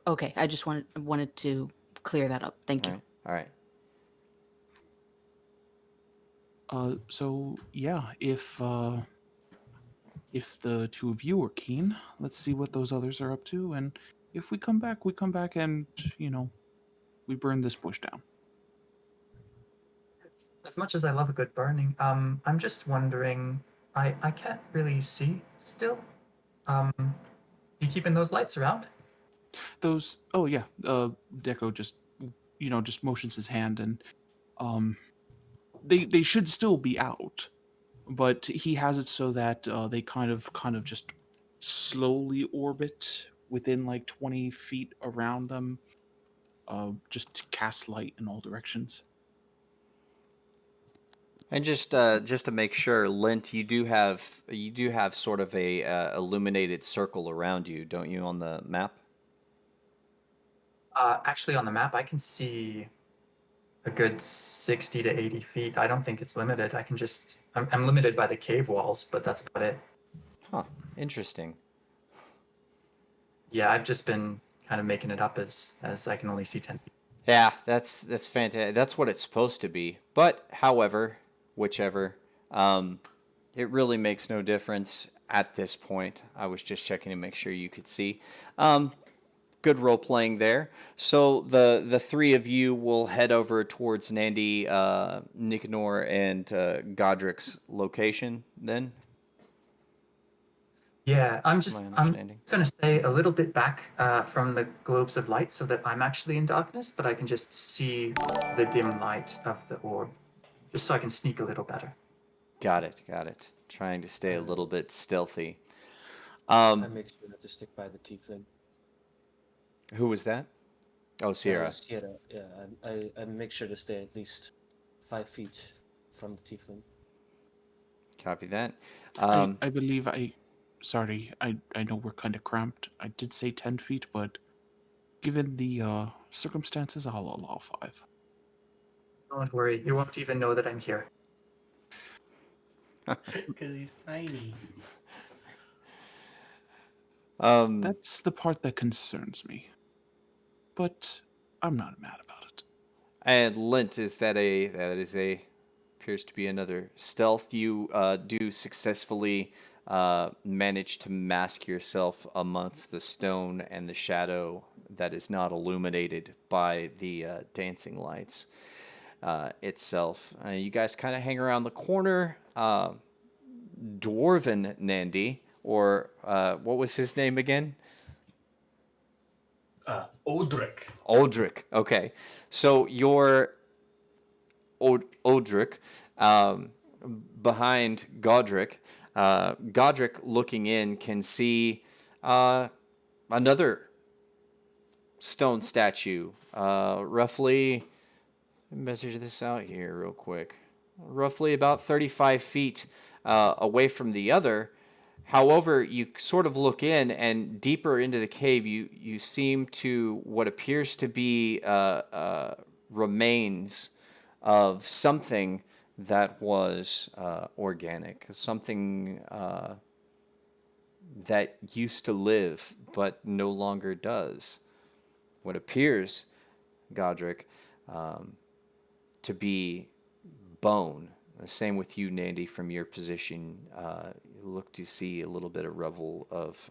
Okay, I just wanted to clear that up. Thank All you. right. All right. So yeah, if the two of you are keen, let's see what those others are up to, and if we come back and we burn this bush down. As much as I love a good burning, I'm just wondering, I can't really see still. You keeping those lights around? Those, oh yeah, Deco just just motions his hand, and um they should still be out, but he has it so that they kind of just slowly orbit within like 20 feet around them, just to cast light in all directions. And just to make sure, Lint, you do have sort of a illuminated circle around you, don't you, on the map? Actually, on the map, I can see a good 60 to 80 feet. I don't think it's limited. I'm limited by the cave walls, but that's about it. Huh. Interesting. Yeah, I've just been kind of making it up as I can only see 10 feet. Yeah, that's fantastic. That's what it's supposed to be. But however, whichever, um, it really makes no difference at this point. I was just checking to make sure you could see. Good role playing there. So the three of you will head over towards Nandy, Nicanor, and Godric's location. Then, Yeah, to my I'm understanding. going to stay a little bit back from the globes of light so that I'm actually in darkness, but I can just see the dim light of the orb, just so I can sneak a little better. Got it. Got it. Trying to stay a little bit stealthy. I make sure not to stick by the tiefling. Who was that? Oh, Sierra. Sierra, yeah, I make sure to stay at least 5 feet from the tiefling. Copy that. I believe sorry, I know we're kind of cramped. I did say 10 feet, but given the circumstances, I'll allow 5. Don't worry, you won't even know that I'm here. Because he's tiny. That's the part that concerns me. But I'm not mad about it. And Lint, that is a appears to be another stealth. You do successfully manage to mask yourself amongst the stone and the shadow that is not illuminated by the dancing lights itself. You guys kind of hang around the corner. Dwarven Nandy, or what was his name again? Odric. Aldrich. Okay, so your Odric, behind Godric. Godric, looking in, can see another stone statue, roughly. Measure this out here real quick. Roughly about 35 feet away from the other. However, you sort of look in, and deeper into the cave, you seem to what appears to be remains of something that was organic, something that used to live but no longer does. What appears, Godric, to be bone. The same with you, Nandy, from your position. You look to see a little bit of revel of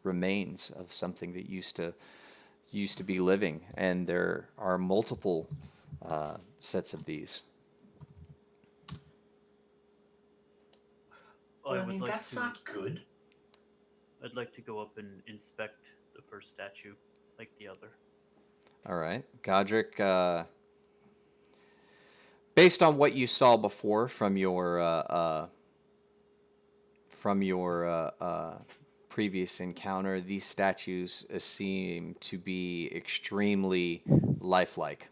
remains of something that used to be living, and there are multiple sets of these. Well, I would mean, like that's to. not good. I'd like to go up and inspect the first statue, like the other. All right, Godric. Based on what you saw before from your previous encounter, these statues seem to be extremely lifelike.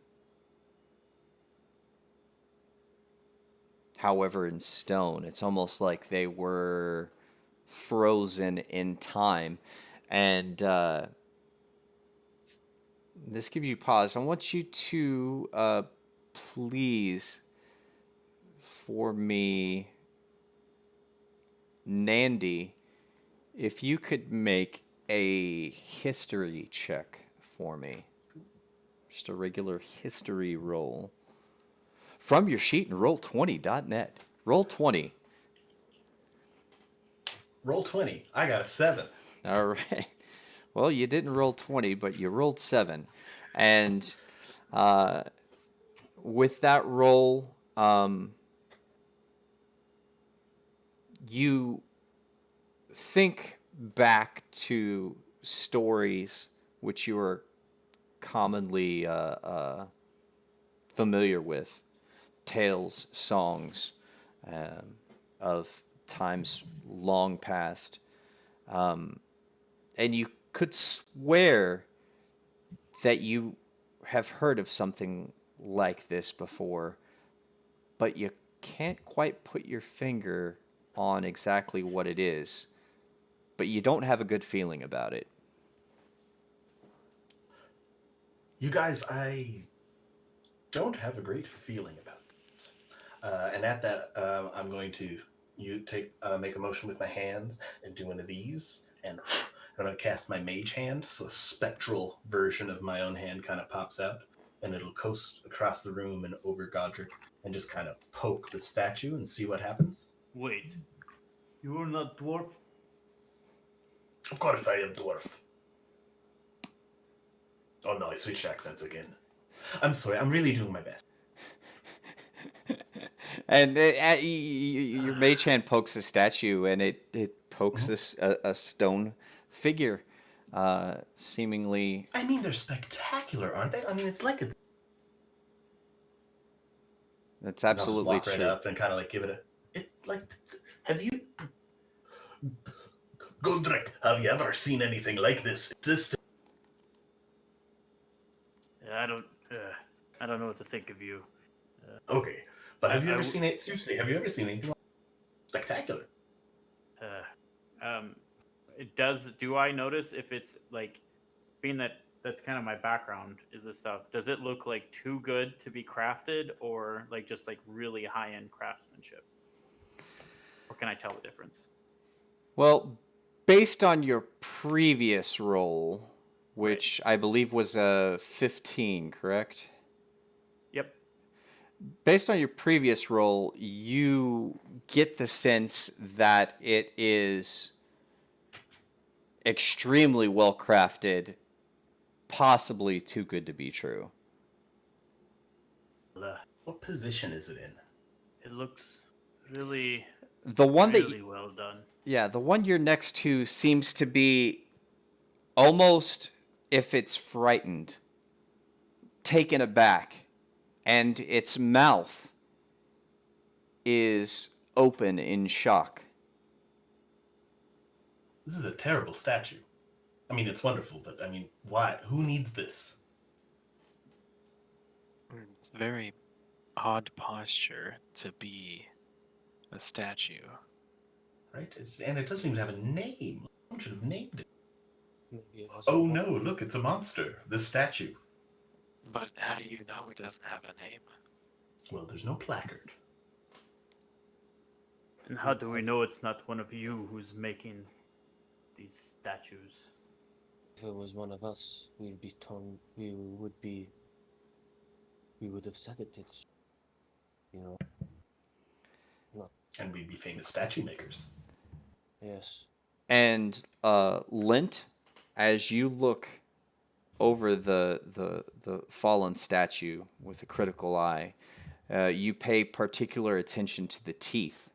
However, in stone, it's almost like they were frozen in time. And this gives you pause. I want you to please, for me, Nandy, if you could make a history check for me. Just a regular history roll. From your sheet and roll20.net. Roll20. Roll 20. I got a 7. All right. Well, you didn't roll 20, but you rolled 7. And with that roll, you think back to stories which you are commonly familiar with, tales, songs of times long past. And you could swear that you have heard of something like this before, but you can't quite put your finger on exactly what it is. But you don't have a good feeling about it. You guys, I don't have a great feeling about this. And at that, I'm going to make a motion with my hands and do one of these, and I'm going to cast my mage hand, so a spectral version of my own hand kind of pops out, and it'll coast across the room and over Godric, and just kind of poke the statue and see what happens. Wait, you are not dwarf? Of course I am dwarf. Oh no, I switched accents again. I'm sorry, I'm really doing my best. And your mage hand pokes the statue, and it pokes a stone figure, seemingly. I mean, they're spectacular, aren't they? I mean, it's like it's... That's And I'll just absolutely walk right true. up and kind of like give it a... It, like, have you... Godric, have you ever seen anything like this? I don't know what to think of you. Okay, but have you I ever w- seen it? Seriously, have you ever seen anything spectacular? It does. Do I notice if it's like, being that that's kind of my background is this stuff? Does it look like too good to be crafted, or like just like really high end craftsmanship? Or can I tell the difference? Well, based on your previous roll, Right. which I believe was a 15, correct? Yep. Based on your previous roll, you get the sense that it is extremely well crafted, possibly too good to be true. What position is it in? It looks really. The one that Really well done. yeah, the one you're next to seems to be almost, if it's frightened, taken aback, and its mouth is open in shock. This is a terrible statue. I mean, it's wonderful, but I mean, why? Who needs this? It's a very odd posture to be a statue. Right? And it doesn't even have a name. Someone should have named it. Maybe it was. Oh no, look, it's a monster. This statue. But how do you know it doesn't have a name? Well, there's no placard. And how do we know it's not one of you who's making these statues? If it was one of us, we'd be told. We would have said it. It's, you know, And we'd be famous statue makers. yes. And Lint, as you look over the fallen statue with a critical eye, you pay particular attention to the teeth.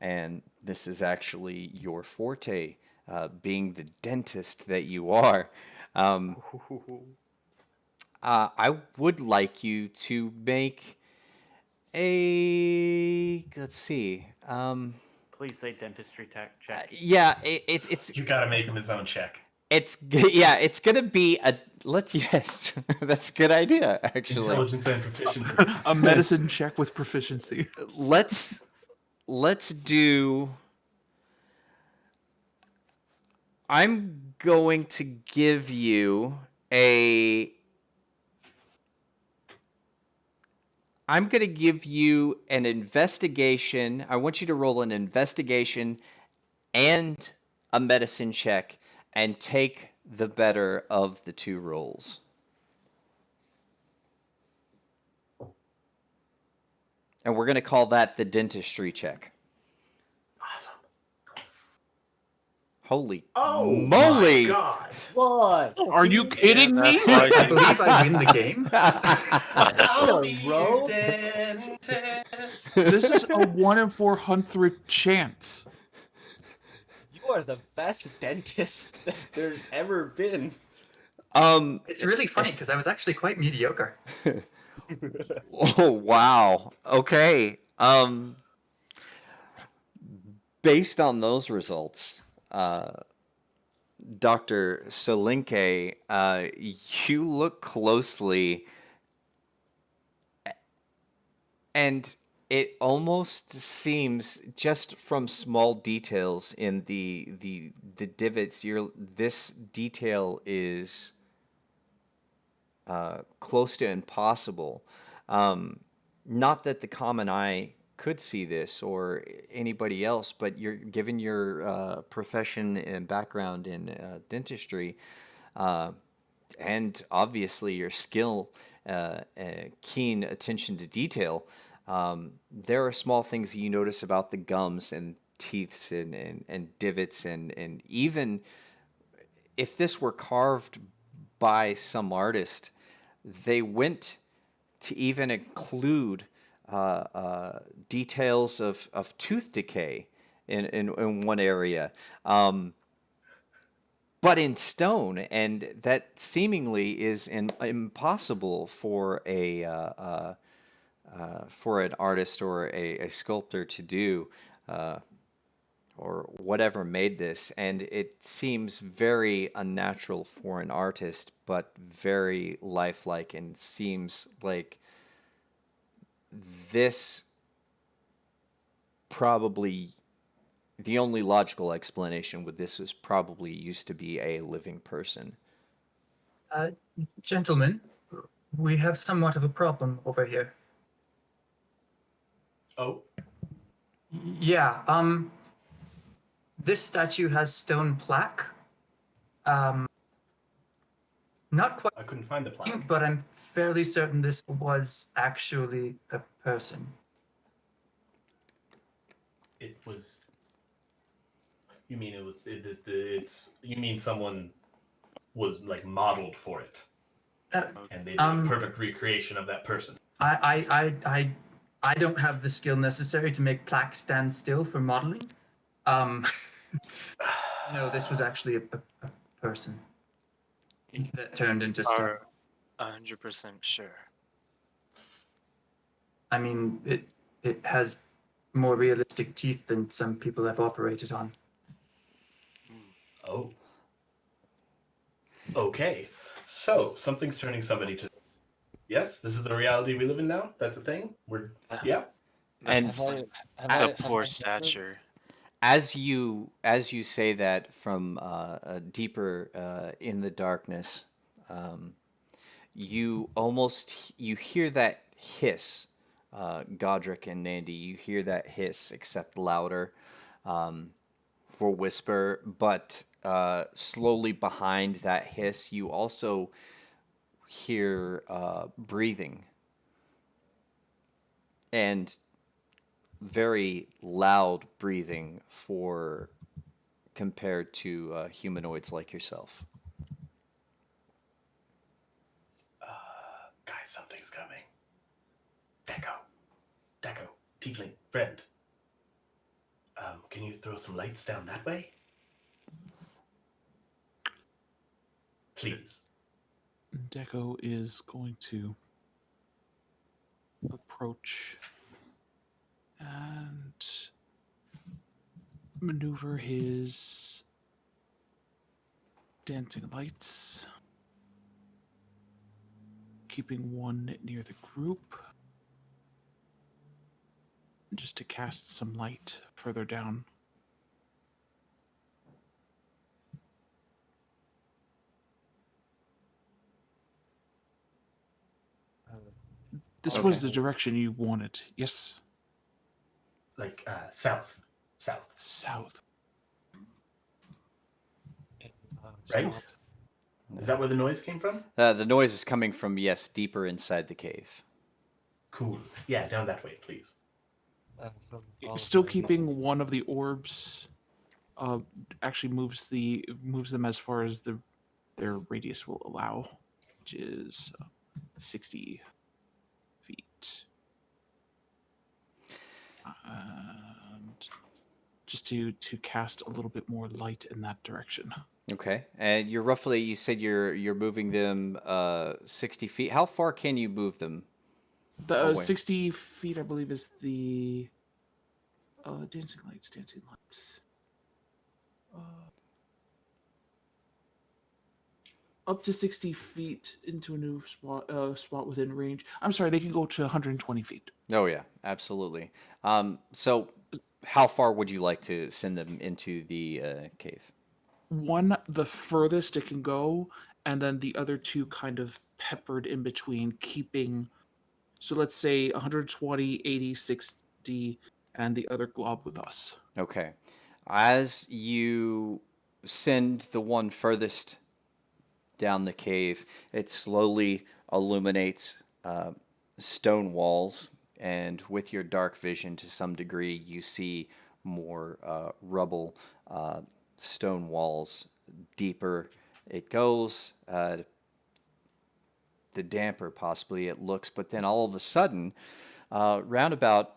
And this is actually your forte, being the dentist that you are. I would like you to make a, let's see. Please say dentistry check. Yeah, it's You gotta make him his own check. yeah, it's gonna be a yes, that's a good idea actually. Intelligence and proficiency. A medicine check with proficiency. Let's do. I'm going to give you a. I'm going to give you an investigation. I want you to roll an investigation and a medicine check and take the better of the two rolls. And we're going to call that the dentistry check. Awesome. Holy Oh moly! my god! What? Are you kidding me? I believe I win the game. I'll be bro. your dentist. This is a 1 in 400 chance. You are the best dentist that there's ever been. It's really funny because I was actually quite mediocre. Oh wow. Okay. Based on those results, Dr. Solinke, you look closely, and it almost seems, just from small details in the divots, this detail is close to impossible. Not that the common eye could see this or anybody else, but you're given your profession and background in dentistry, and obviously your skill, keen attention to detail. There are small things that you notice about the gums and teeths and divots, and even if this were carved by some artist, they went to even include details of tooth decay in one area, but in stone, and that seemingly is impossible for for an artist or a sculptor to do, or whatever made this, and it seems very unnatural for an artist, but very lifelike, and seems like this probably the only logical explanation with this is probably used to be a living person. Gentlemen, we have somewhat of a problem over here. Oh, Yeah, this statue has stone plaque. Not quite, I couldn't find the plaque. but I'm fairly certain this was actually a person. It was. You mean it was? It's. You mean someone was like modeled for it, Uh, and they did a perfect recreation of that person. I I don't have the skill necessary to make plaques stand still for modeling. Um, no, this was actually a person that turned into stone. Are 100% sure. I mean, it has more realistic teeth than some people have operated on. Oh. Okay. So something's turning somebody to. Yes, this is the reality we live in now. That's the thing. Yeah. That And explains have the I poor heard of- stature. as you say that from deeper in the darkness, you hear that hiss, Godric and Nandy. You hear that hiss, except louder, for whisper. But slowly behind that hiss, you also hear breathing and very loud breathing for compared to humanoids like yourself. Guys, something's coming. Deco, tiefling, friend. Can you throw some lights down that way? Please. Deco is going to approach and maneuver his dancing lights, keeping one near the group, just to cast some light further down. This was the direction you wanted. Yes. Like south. South. Right? south. Is that where the noise came from? The noise is coming from, yes, deeper inside the cave. Cool. Yeah, down that way, please. From all of Still my keeping one of the orbs. Actually moves them as far as their radius will allow, which is 60 feet. And just to cast a little bit more light in that direction. Okay, and you said you're moving them 60 feet. How far can you move them? The away? 60 feet, I believe, is the dancing lights. Up to 60 feet into a new spot within range. I'm sorry, they can go to 120 feet. Oh yeah, absolutely. So how far would you like to send them into the cave? One, the furthest it can go, and then the other two kind of peppered in between, keeping. So let's say 120, 80, 60, and the other glob with us. Okay. As you send the one furthest down the cave, it slowly illuminates stone walls, and with your dark vision to some degree, you see more rubble, stone walls. Deeper it goes, the damper possibly it looks, but then all of a sudden, round about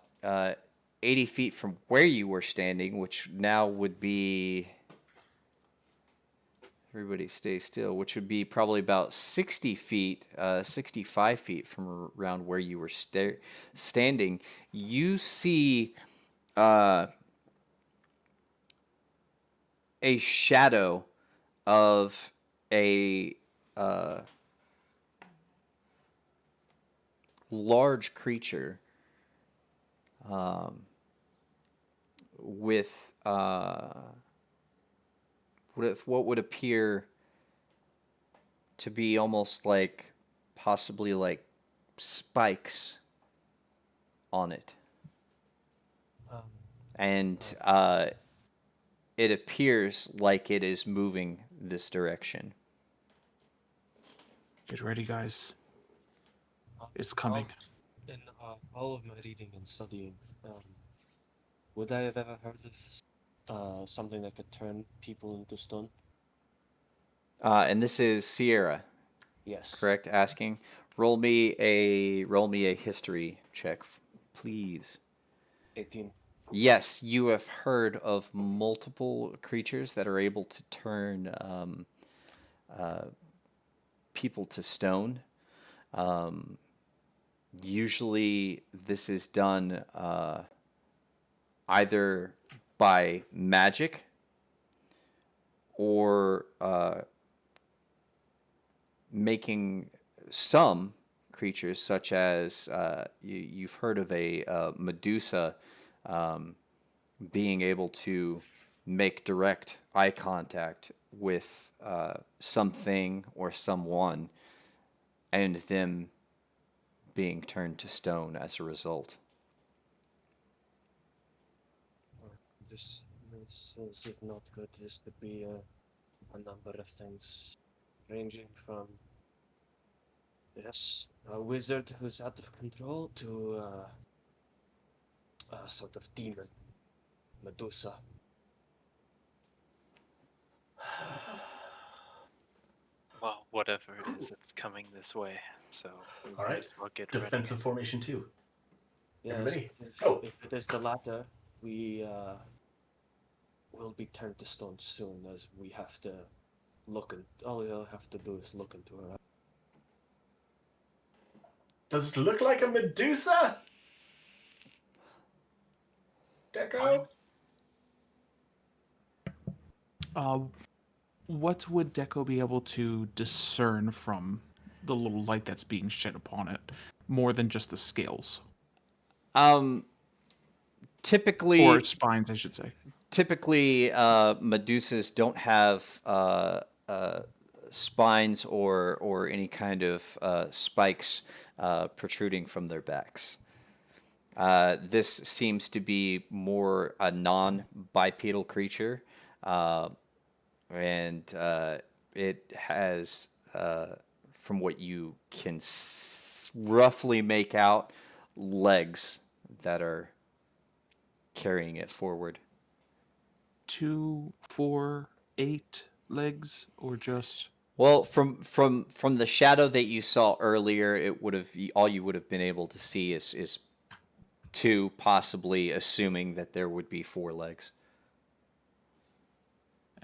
80 feet from where you were standing, which now would be, everybody stay still, which would be probably about 60 feet, 65 feet from around where you were standing, you see a shadow of a large creature with what would appear to be almost like possibly like spikes on it, um, and it appears like it is moving this direction. Get ready, guys. It's coming. In all of my reading and studying, would I have ever heard of something that could turn people into stone? And this is Sierra, Yes. correct? Asking. Roll me a history check, please. 18. Yes, you have heard of multiple creatures that are able to turn people to stone. Usually, this is done either by magic or making some creatures, such as you've heard of a Medusa being able to make direct eye contact with something or someone and them being turned to stone as a result. This is not good. This could be a number of things, ranging from yes, a wizard who's out of control to a sort of demon, Medusa. Well, whatever it is, it's coming this way. So we All might right. as well get Defensive formation 2. Yes, Everybody, if, go. if it is the latter, we will be turned to stone soon, as we have to look and all we'll have to do is look into her. Does it look like a Medusa? Deco? What would Deco be able to discern from the little light that's being shed upon it, more than just the scales Typically, or spines, I should say? typically Medusas don't have spines or any kind of spikes protruding from their backs. This seems to be more a non-bipedal creature, and it has, from what you can roughly make out, legs that are carrying it forward. 2, 4, 8 legs, or just Well, from the shadow that you saw earlier, it would have all you would have been able to see is two, possibly assuming that there would be four legs.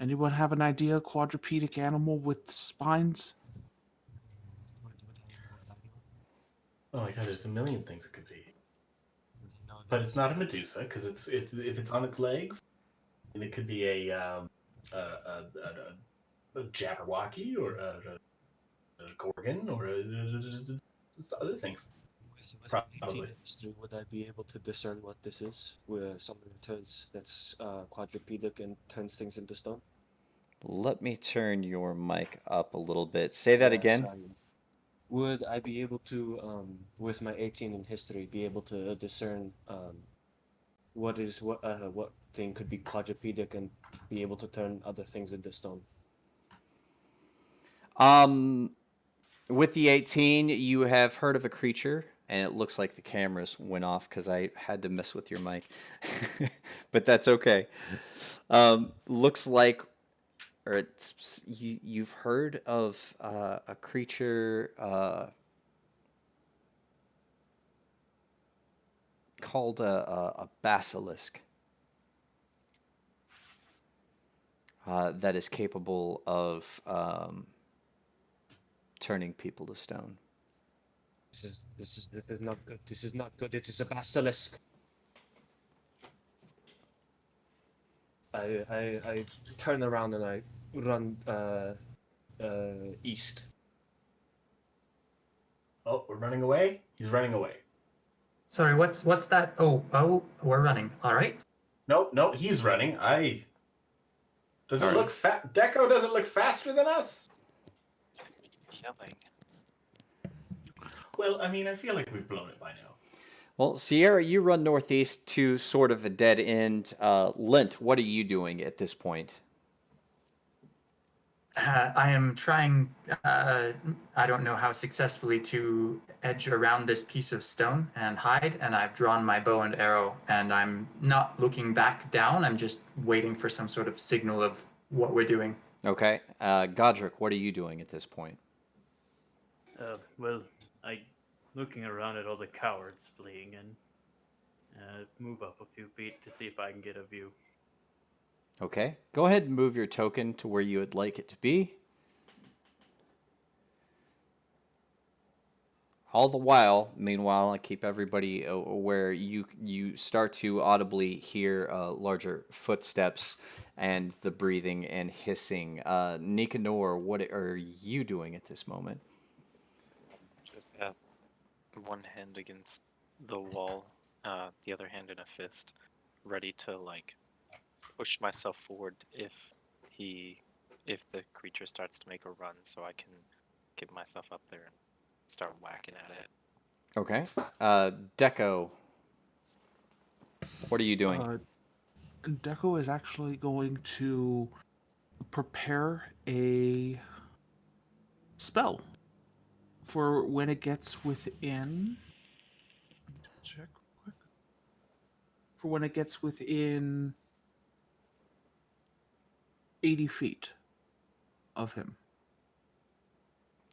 anyone have an idea? Quadrupedic animal with spines? What I know? Oh my god, there's a million things it could be. Would you know But that it's not a Medusa, because it's if it's on its legs, and it could be a Jabberwocky or a Gorgon or other things. with my 18 Probably. in history, would I be able to discern what this is? Where someone turns that's quadrupedic and turns things into stone? Let me turn your mic up a little bit. Say that again. Sorry. Would I be able to, with my 18 in history, be able to discern what thing could be quadrupedic and be able to turn other things into stone? With the 18, you have heard of a creature, and it looks like the cameras went off because I had to mess with your mic, but that's okay. Looks like, or you've heard of a creature called a basilisk that is capable of turning people to stone. This is not good. This is not good. It is a basilisk. I turn around and I run east. Oh, we're running away? He's running away. Sorry, what's that? Oh, we're running. All right. Nope, he's running. Does it Alright. look Deco doesn't look faster than us? Yelling. Well, I mean, I feel like we've blown it by now. Well, Sierra, you run northeast to sort of a dead end. Lint, what are you doing at this point? I am trying, I don't know how successfully, to edge around this piece of stone and hide, and I've drawn my bow and arrow, and I'm not looking back down. I'm just waiting for some sort of signal of what we're doing. Okay. Godric, what are you doing at this point? Well, I looking around at all the cowards fleeing, and Move up a few feet to see if I can get a view. Okay. Go ahead and move your token to where you would like it to be. All the while, meanwhile, I keep everybody aware. You start to audibly hear larger footsteps and the breathing and hissing. Nicanor, what are you doing at this moment? Just have one hand against the wall, the other hand in a fist, ready to like push myself forward if the creature starts to make a run, so I can get myself up there and start whacking at it. Okay. Deco, what are you doing? Deco is actually going to prepare a spell for when it gets within. Check quick. For when it gets within 80 feet of him.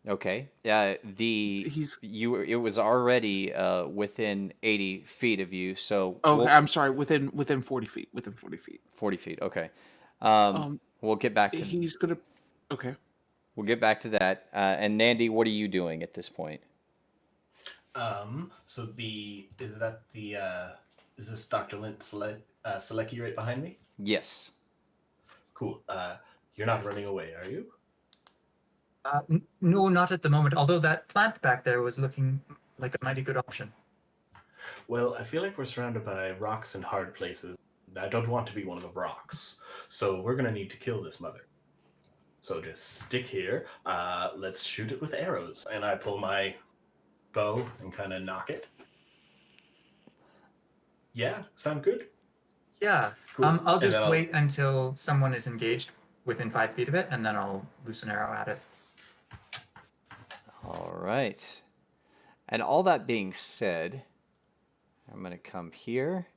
Okay. Yeah. He's It was already within 80 feet of you, so okay. I'm sorry. Within 40 feet. Within 40 feet. 40 feet. Okay. Um, We'll get back to he's gonna. Okay. that. And Nandy, what are you doing at this point? So is this Dr. Lint Selecki right behind me? Yes. Cool. You're not running away, are you? No, not at the moment. Although that plant back there was looking like a mighty good option. Well, I feel like we're surrounded by rocks and hard places. I don't want to be one of the rocks. So we're gonna need to kill this mother. So just stick here. Let's shoot it with arrows. And I pull my bow and kind of knock it. Yeah, sound good? Yeah. Cool. I'll And just then wait until someone is engaged within 5 feet of it, and then I'll loose an arrow at it. All right. And all that being said, I'm going to come here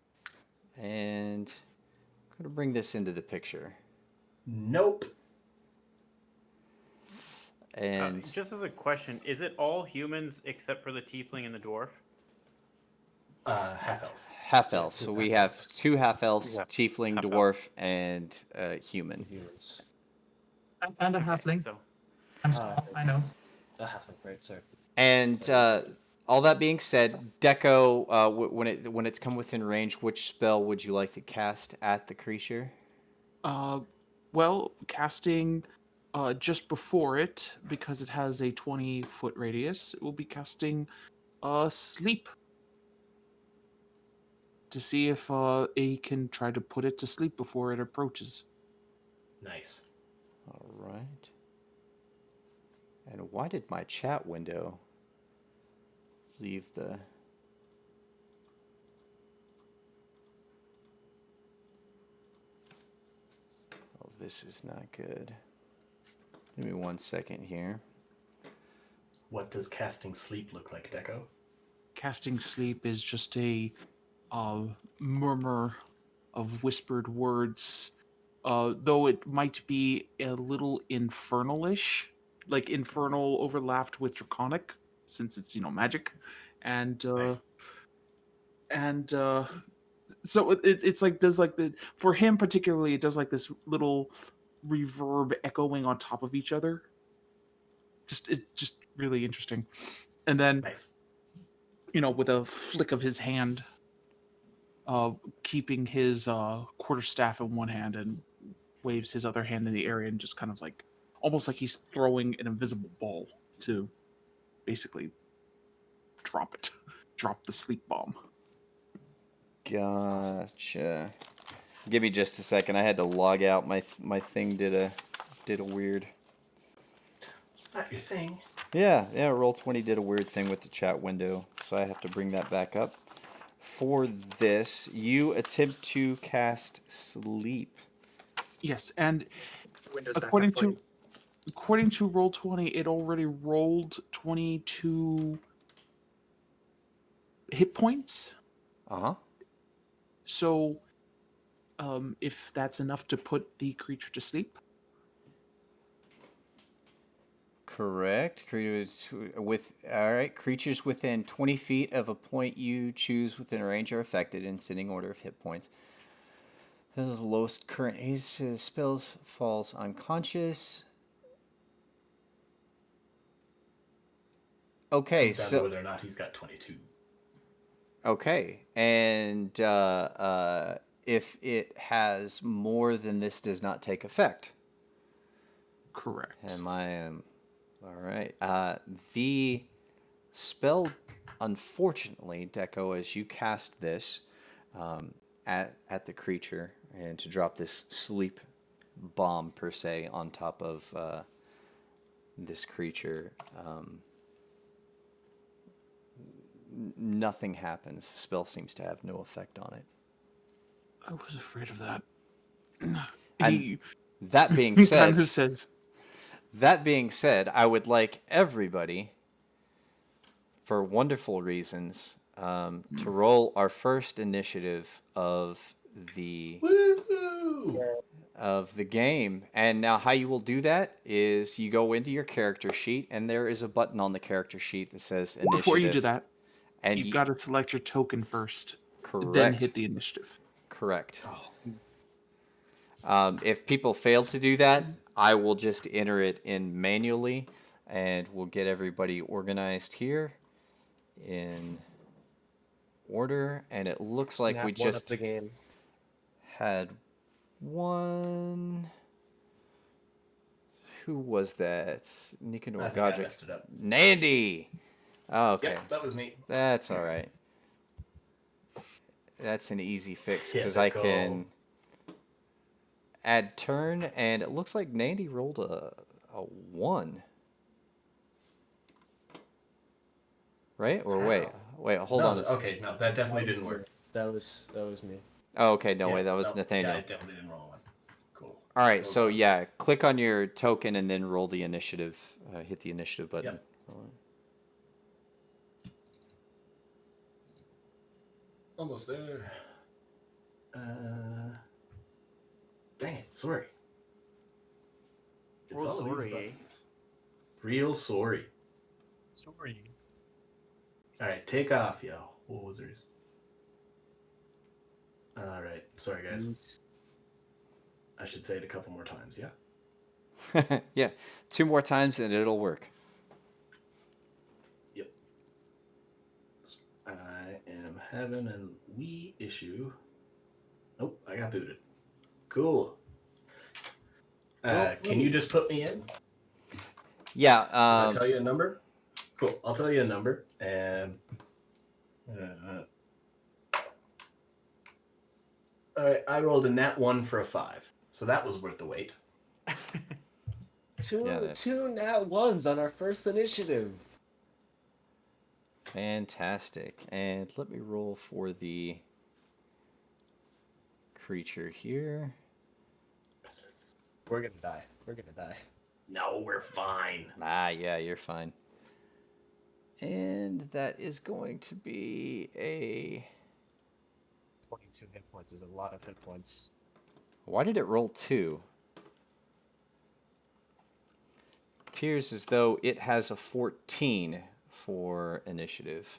and I'm going to bring this into the picture. Nope. And Just as a question, is it all humans except for the tiefling and the dwarf? Half elf. half elf. So we have two half elves, Yeah, tiefling, half-elf. dwarf, and human. Humans. And a halfling. So I'm small, I know. A halfling, right? Sorry. And all that being said, Deco, when it's come within range, which spell would you like to cast at the creature? Well, casting just before it, because it has a 20-foot radius, it will be casting sleep to see if it can try to put it to sleep before it approaches. Nice. All right. And why did my chat window leave the... Oh, this is not good. Give me 1 second here. What does casting sleep look like, Deco? Casting sleep is just a murmur of whispered words, though it might be a little infernalish, like infernal overlapped with draconic, since it's magic, and Nice. So it's like does like the for him particularly it does like this little reverb echoing on top of each other. Just really interesting, and then Nice. with a flick of his hand, keeping his quarterstaff in one hand and waves his other hand in the air and just kind of like almost like he's throwing an invisible ball to basically drop the sleep bomb. Gotcha. Give me just a second. I had to log out. My thing did a weird. It's not your thing. Yeah. Roll20 did a weird thing with the chat window, so I have to bring that back up. For this, you attempt to cast sleep. Yes, and Windows back according up for you. to Roll20, it already rolled 22 hit points. Uh-huh. So, if that's enough to put the creature to sleep. Correct. Creatures within 20 feet of a point you choose within range are affected in ascending order of hit points. This is the lowest current age to the spell falls unconscious. Okay, Comes down to whether or not he's got 22. Okay, and if it has more than this does not take effect. Correct. All right. The spell, unfortunately, Deco, as you cast this at the creature and to drop this sleep bomb per se on top of this creature, nothing happens. The spell seems to have no effect on it. I was afraid of that. And that being He said, kind of says, I would like everybody, for wonderful reasons, to roll our first initiative of the game. And now, how you will do that is you go into your character sheet, and there is a button on the character sheet that says initiative. before you do that, and you've got to select your token first, then correct. hit the initiative. Correct. If people fail to do that, I will just enter it in manually, and we'll get everybody organized here in order. And it looks like we Snap one up just the game. had one. Who was that? Nicanor I think I Godric. messed it up. Nandy! Oh, okay. Yep, that was me. That's all right. That's an easy fix because Yeah, I go. can add turn, and it looks like Nandy rolled a 1. Right? Or wait, hold No, on. Okay, no, that definitely didn't work. That was me. Oh, okay, no, Yeah, wait, that was no, Nathaniel. Yeah, I definitely didn't roll one. Cool. All right, Well so done. yeah, click on your token and then roll the initiative. Hit the initiative button. Yep. Almost there. Dang it, sorry. It's Real all these sorry. buttons. Real sorry. Sorry. All right, take off, yo, wozers. All right, sorry guys. I should say it a couple more times, yeah? Yeah, 2 more times and it'll work. Yep. I am having a wee issue. Nope, I got booted. Cool. Can you just put me in? Yeah. I'll tell you a number. Cool. I'll tell you a number, and all right. I rolled a nat 1 for a 5, so that was worth the wait. Two that's- nat ones on our first initiative. Fantastic. And let me roll for the creature here. We're gonna die. We're gonna die. No, we're fine. Yeah, you're fine. And that is going to be a... 22 hit points is a lot of hit points. Why did it roll 2? Appears as though it has a 14 for initiative.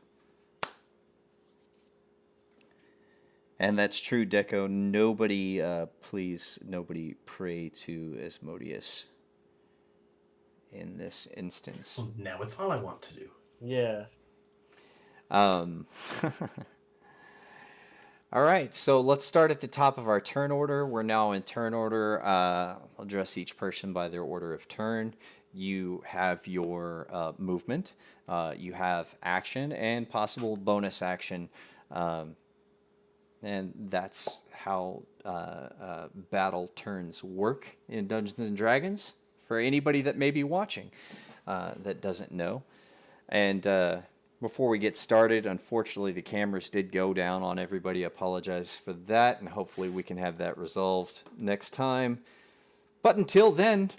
And that's true, Deco. Nobody, please, nobody pray to Asmodeus in this instance. Now it's all I want to do. Yeah. All right, so let's start at the top of our turn order. We're now in turn order. I'll address each person by their order of turn. You have your movement. You have action and possible bonus action. And that's how battle turns work in Dungeons and Dragons, for anybody that may be watching that doesn't know. And before we get started, unfortunately, the cameras did go down on everybody. I apologize for that, and hopefully we can have that resolved next time. But until then,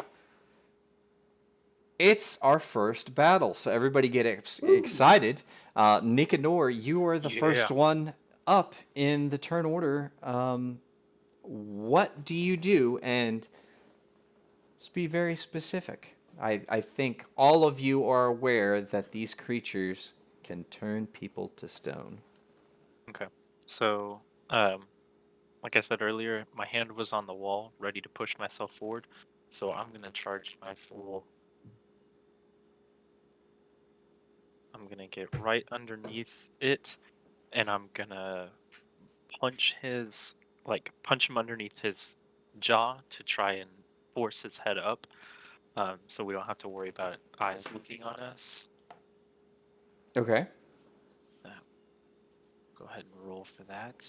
it's our first battle, so everybody get excited. Nicanor, you are the first one up in the turn order. What do you do? And let's be very specific. I think all of you are aware that these creatures can turn people to stone. Okay. So, like I said earlier, my hand was on the wall, ready to push myself forward. So I'm gonna charge my full. I'm gonna get right underneath it, and I'm gonna punch him underneath his jaw to try and force his head up, so we don't have to worry about eyes looking on us. Okay. Uh, Go ahead and roll for that.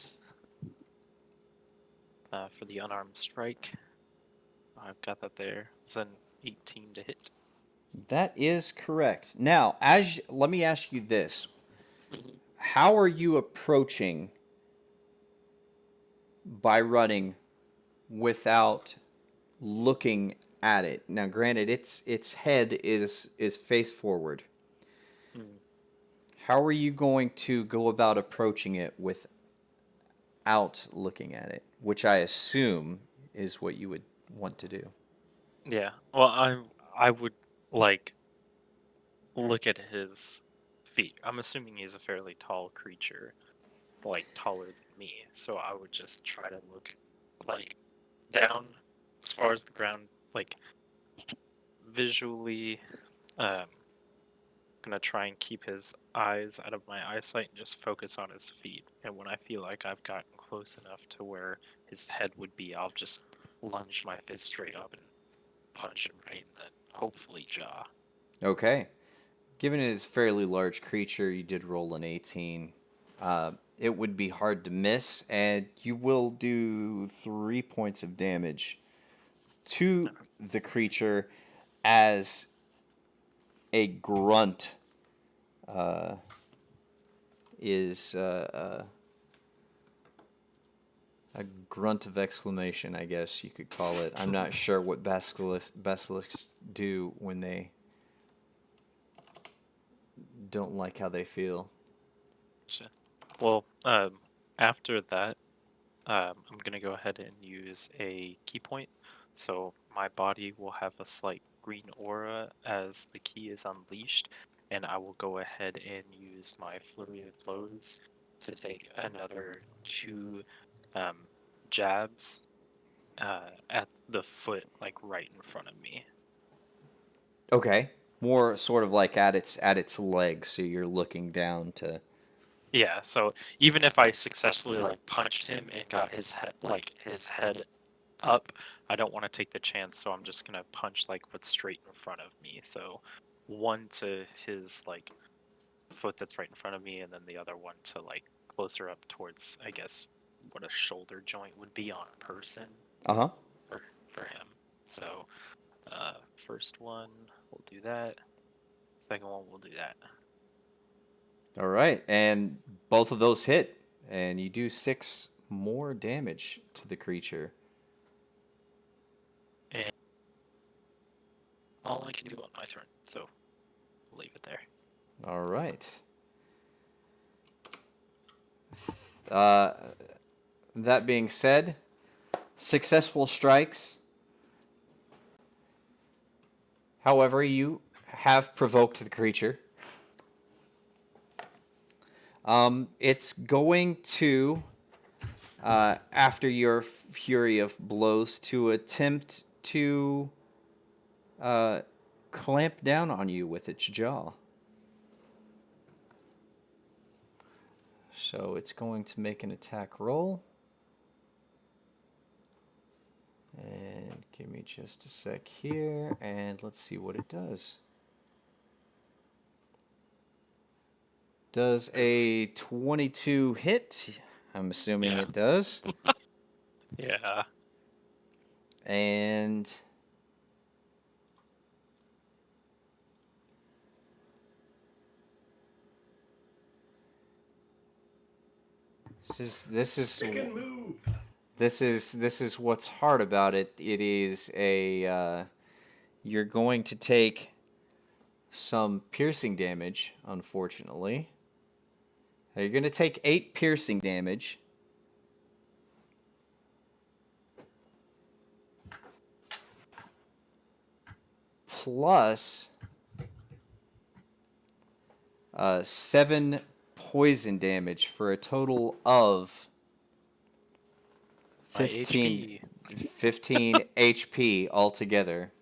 For the unarmed strike, I've got that there. It's an 18 to hit. That is correct. Now, let me ask you this. Mhm. How are you approaching by running without looking at it? Now, granted, its head is face forward. Mm. How are you going to go about approaching it without looking at it? Which I assume is what you would want to do. Yeah. Well, I would like look at his feet. I'm assuming he's a fairly tall creature, like taller than me. So I would just try to look like down as far as the ground, like visually. Gonna try and keep his eyes out of my eyesight and just focus on his feet. And when I feel like I've gotten close enough to where his head would be, I'll just lunge my fist straight up and punch him right in the hopefully jaw. Okay. Given it is a fairly large creature, you did roll an 18. It would be hard to miss, and you will do 3 points of damage to the creature as a grunt is a grunt of exclamation, I guess you could call it. I'm not sure what basilisks do when they don't like how they feel. Sure. Well, after that, I'm gonna go ahead and use a key point. So my body will have a slight green aura as the key is unleashed, and I will go ahead and use my flurry of blows to take another 2 um, jabs at the foot, like right in front of me. Okay. More sort of like at its legs, so you're looking down to. Yeah, so even if I successfully like punched him and got his head up, I don't want to take the chance, so I'm just gonna punch like what's straight in front of me. So one to his like foot that's right in front of me, and then the other one to like closer up towards, I guess, what a shoulder joint would be on a person Uh-huh. for him. So first one we'll do that. Second one we'll do that. All right. And both of those hit, and you do 6 more damage to the creature. And all I can do on my turn, so we'll leave it there. All right. Uh, that being said, successful strikes. However, you have provoked the creature. It's going to, after your fury of blows, to attempt to clamp down on you with its jaw. So it's going to make an attack roll. And give me just a sec here, and let's see what it does. Does a 22 hit? I'm assuming Yeah. it does. Yeah. And It can move. this is what's hard about it. It is you're going to take some piercing damage, unfortunately. You're going to take 8 piercing damage. plus 7 poison damage for a total of My 15, HP. 15 HP altogether.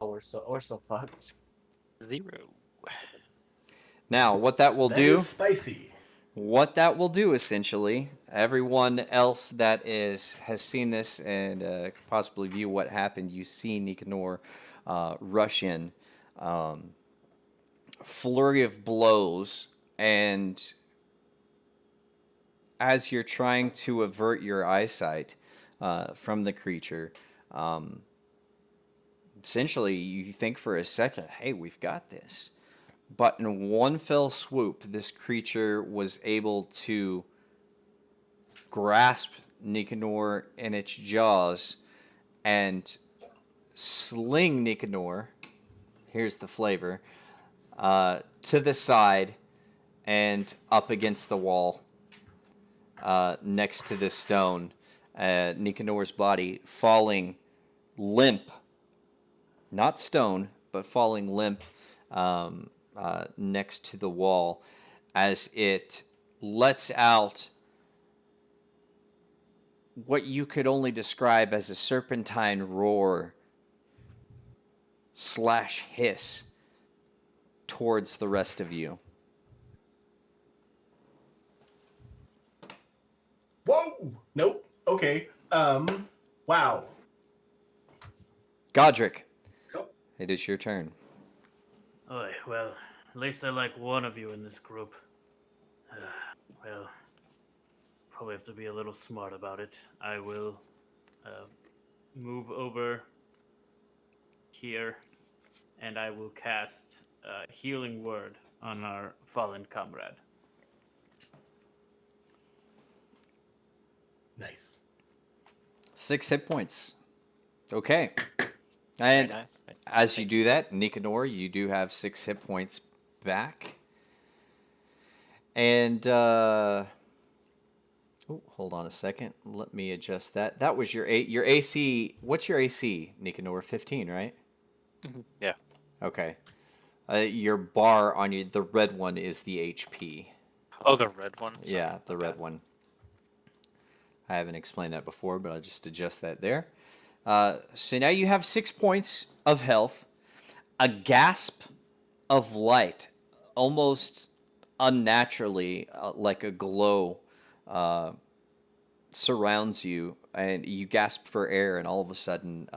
Oh, we're so fucked. 0. Now, what that will That do... is spicy. What that will do, essentially, everyone else that has seen this and could possibly view what happened, you see Nicanor rush in, flurry of blows, and as you're trying to avert your eyesight from the creature, essentially you think for a second, hey, we've got this. But in one fell swoop, this creature was able to grasp Nicanor in its jaws and sling Nicanor, here's the flavor, to the side and up against the wall next to the stone. Nicanor's body falling limp, not stone, but falling limp next to the wall as it lets out what you could only describe as a serpentine roar / hiss towards the rest of you. Whoa! Nope. Okay. Wow. Godric, Cool. it is your turn. Oy, well, at least I like one of you in this group. Well, probably have to be a little smart about it. I will move over here, and I will cast Healing Word on our fallen comrade. Nice. 6 hit points. Okay. Very And nice. as you do that, Nicanor, you do have 6 hit points back. And, hold on a second. Let me adjust that. That was your AC. What's your AC, Nicanor? 15, right? Yeah. Okay. Your bar on the red one is the HP. Oh, the red one. Sorry. Yeah, the red one. I haven't explained that before, but I'll just adjust that there. So now you have 6 points of health, a gasp of light, almost unnaturally, like a glow, surrounds you, and you gasp for air, and all of a sudden,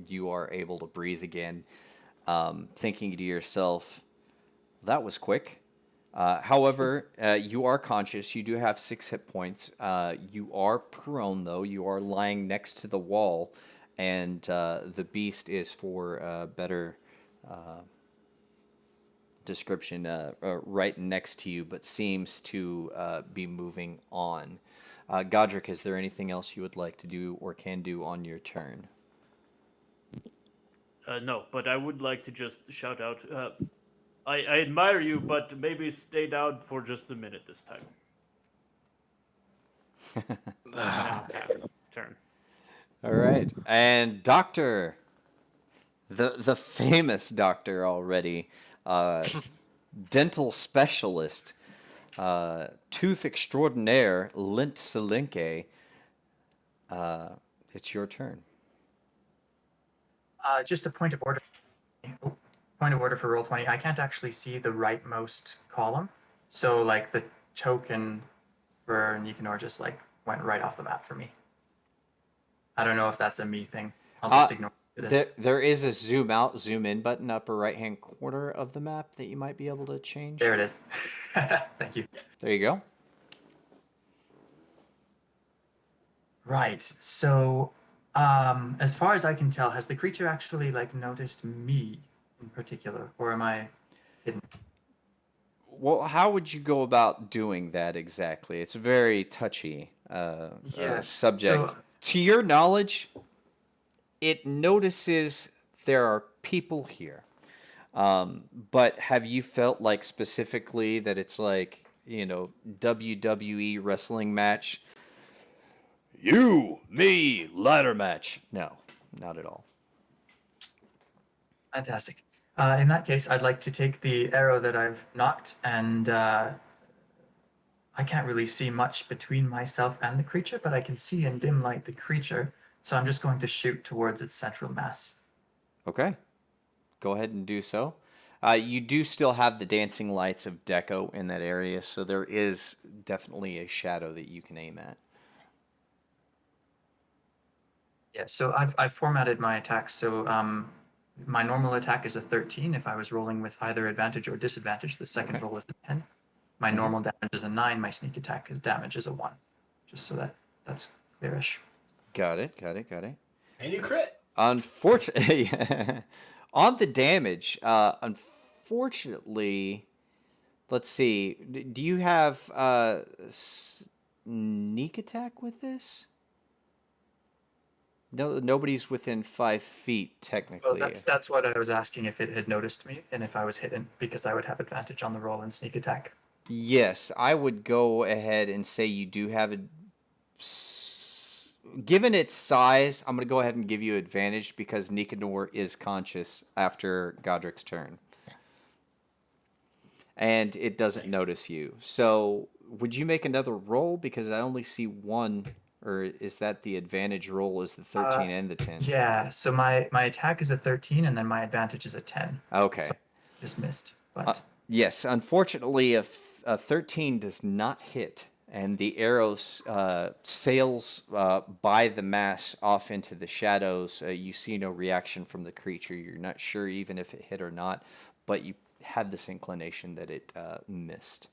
you are able to breathe again, thinking to yourself, that was quick. However, you are conscious. You do have 6 hit points. You are prone, though. You are lying next to the wall, and the beast is, for better description, right next to you, but seems to be moving on. Godric, is there anything else you would like to do or can do on your turn? No, but I would like to just shout out, I admire you, but maybe stay down for just a minute this time. Pass. Turn. All right, and Doctor, the famous doctor already, dental specialist, tooth extraordinaire, Lint Selinke. It's your turn. Just a point of order. Point of order for Roll20. I can't actually see the rightmost column, so like the token for Nicanor just like went right off the map for me. I don't know if that's a me thing. I'll just ignore it. There is a zoom out, zoom in button upper right hand corner of the map that you might be able to change. There it is. Thank you. There you go. Right. So, as far as I can tell, has the creature actually like noticed me in particular, or am I hidden? Well, how would you go about doing that exactly? It's a very touchy subject. So, to your knowledge, it notices there are people here. But have you felt like specifically that it's like, WWE wrestling match? You, me, ladder match. No. not at all. Fantastic. In that case, I'd like to take the arrow that I've knocked, and I can't really see much between myself and the creature, but I can see in dim light the creature, so I'm just going to shoot towards its central mass. Okay. Go ahead and do so. You do still have the dancing lights of Deco in that area, so there is definitely a shadow that you can aim at. Yeah, so I've formatted my attacks, so my normal attack is a 13. If I was rolling with either advantage or disadvantage, the second Okay. roll is a 10. My normal damage is a 9. My sneak attack damage is a 1. Just so that's clearish. Got it. And you crit. Unfortunately, on the damage, unfortunately, let's see. Do you have sneak attack with this? No, nobody's within 5 feet Well, technically. that's what I was asking, if it had noticed me and if I was hidden, because I would have advantage on the roll and sneak attack. Yes, I would go ahead and say you do have a. Given its size, I'm going to go ahead and give you advantage because Nicanor is conscious after Godric's turn. And it doesn't notice you. So, would you make another roll? Because I only see one. Or is that the advantage roll is the 13 and the 10? Yeah, so my attack is a 13 and then my advantage is a 10. Okay. So just missed, but Yes, unfortunately, a 13 does not hit, and the arrow sails by the mass off into the shadows. You see no reaction from the creature. You're not sure even if it hit or not, but you have this inclination that it missed.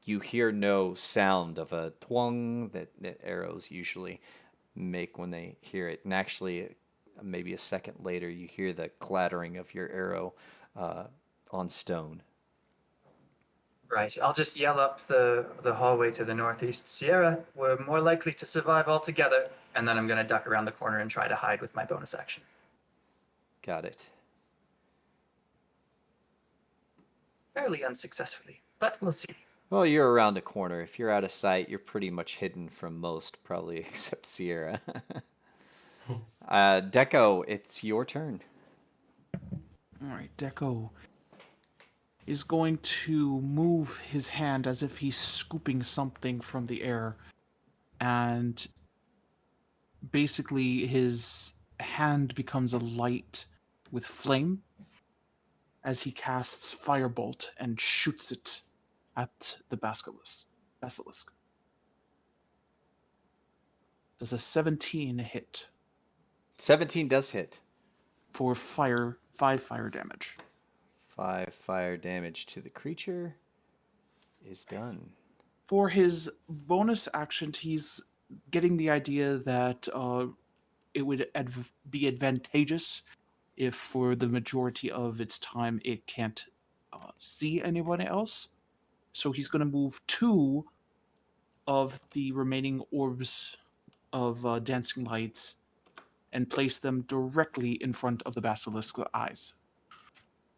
You hear no sound of a twang that arrows usually make when they hear it. And actually, maybe a second later, you hear the clattering of your arrow on stone. right. I'll just yell up the hallway to the northeast. Sierra, we're more likely to survive altogether. And then I'm going to duck around the corner and try to hide with my bonus action. Got it. Fairly unsuccessfully, but we'll see. Well, you're around a corner. If you're out of sight, you're pretty much hidden from most, probably except Sierra. Deco, it's your turn. All right, Deco is going to move his hand as if he's scooping something from the air, and basically his hand becomes a light with flame as he casts Firebolt and shoots it at the basilisk. Does a 17 hit 17 does hit. for 5 fire damage. 5 fire damage to the creature is done. For his bonus action, he's getting the idea that it would be advantageous if for the majority of its time it can't see anyone else. So he's going to move 2 of the remaining orbs of dancing lights and place them directly in front of the basilisk's eyes.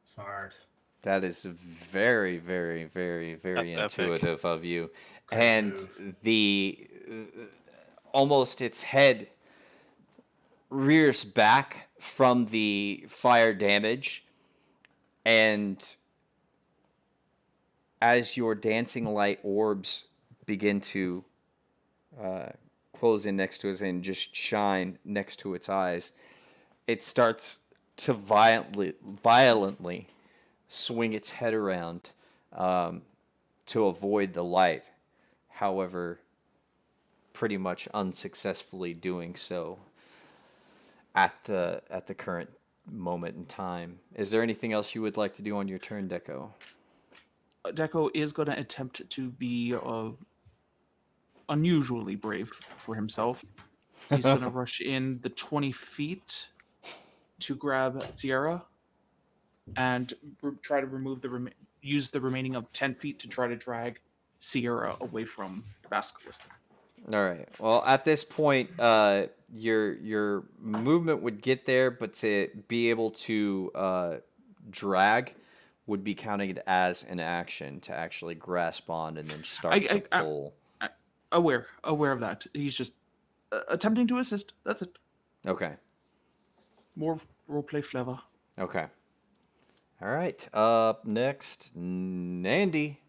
Smart. That is very, very, very, very Epic. intuitive of you. Great And move. the almost its head rears back from the fire damage, and as your dancing light orbs begin to close in next to it and just shine next to its eyes, it starts to violently swing its head around to avoid the light. However, pretty much unsuccessfully doing so at the current moment in time. Is there anything else you would like to do on your turn, Deco? Deco is going to attempt to be unusually brave for himself. He's going to rush in the 20 feet to grab Sierra and try to remove use the remaining of 10 feet to try to drag Sierra away from the basilisk. All right. Well, at this point, your movement would get there, but to be able to drag would be counted as an action to actually grasp on and then start to pull. Aware of that. He's just attempting to assist. That's it. Okay. More roleplay flavor. Okay. All right. Up next, Nandy.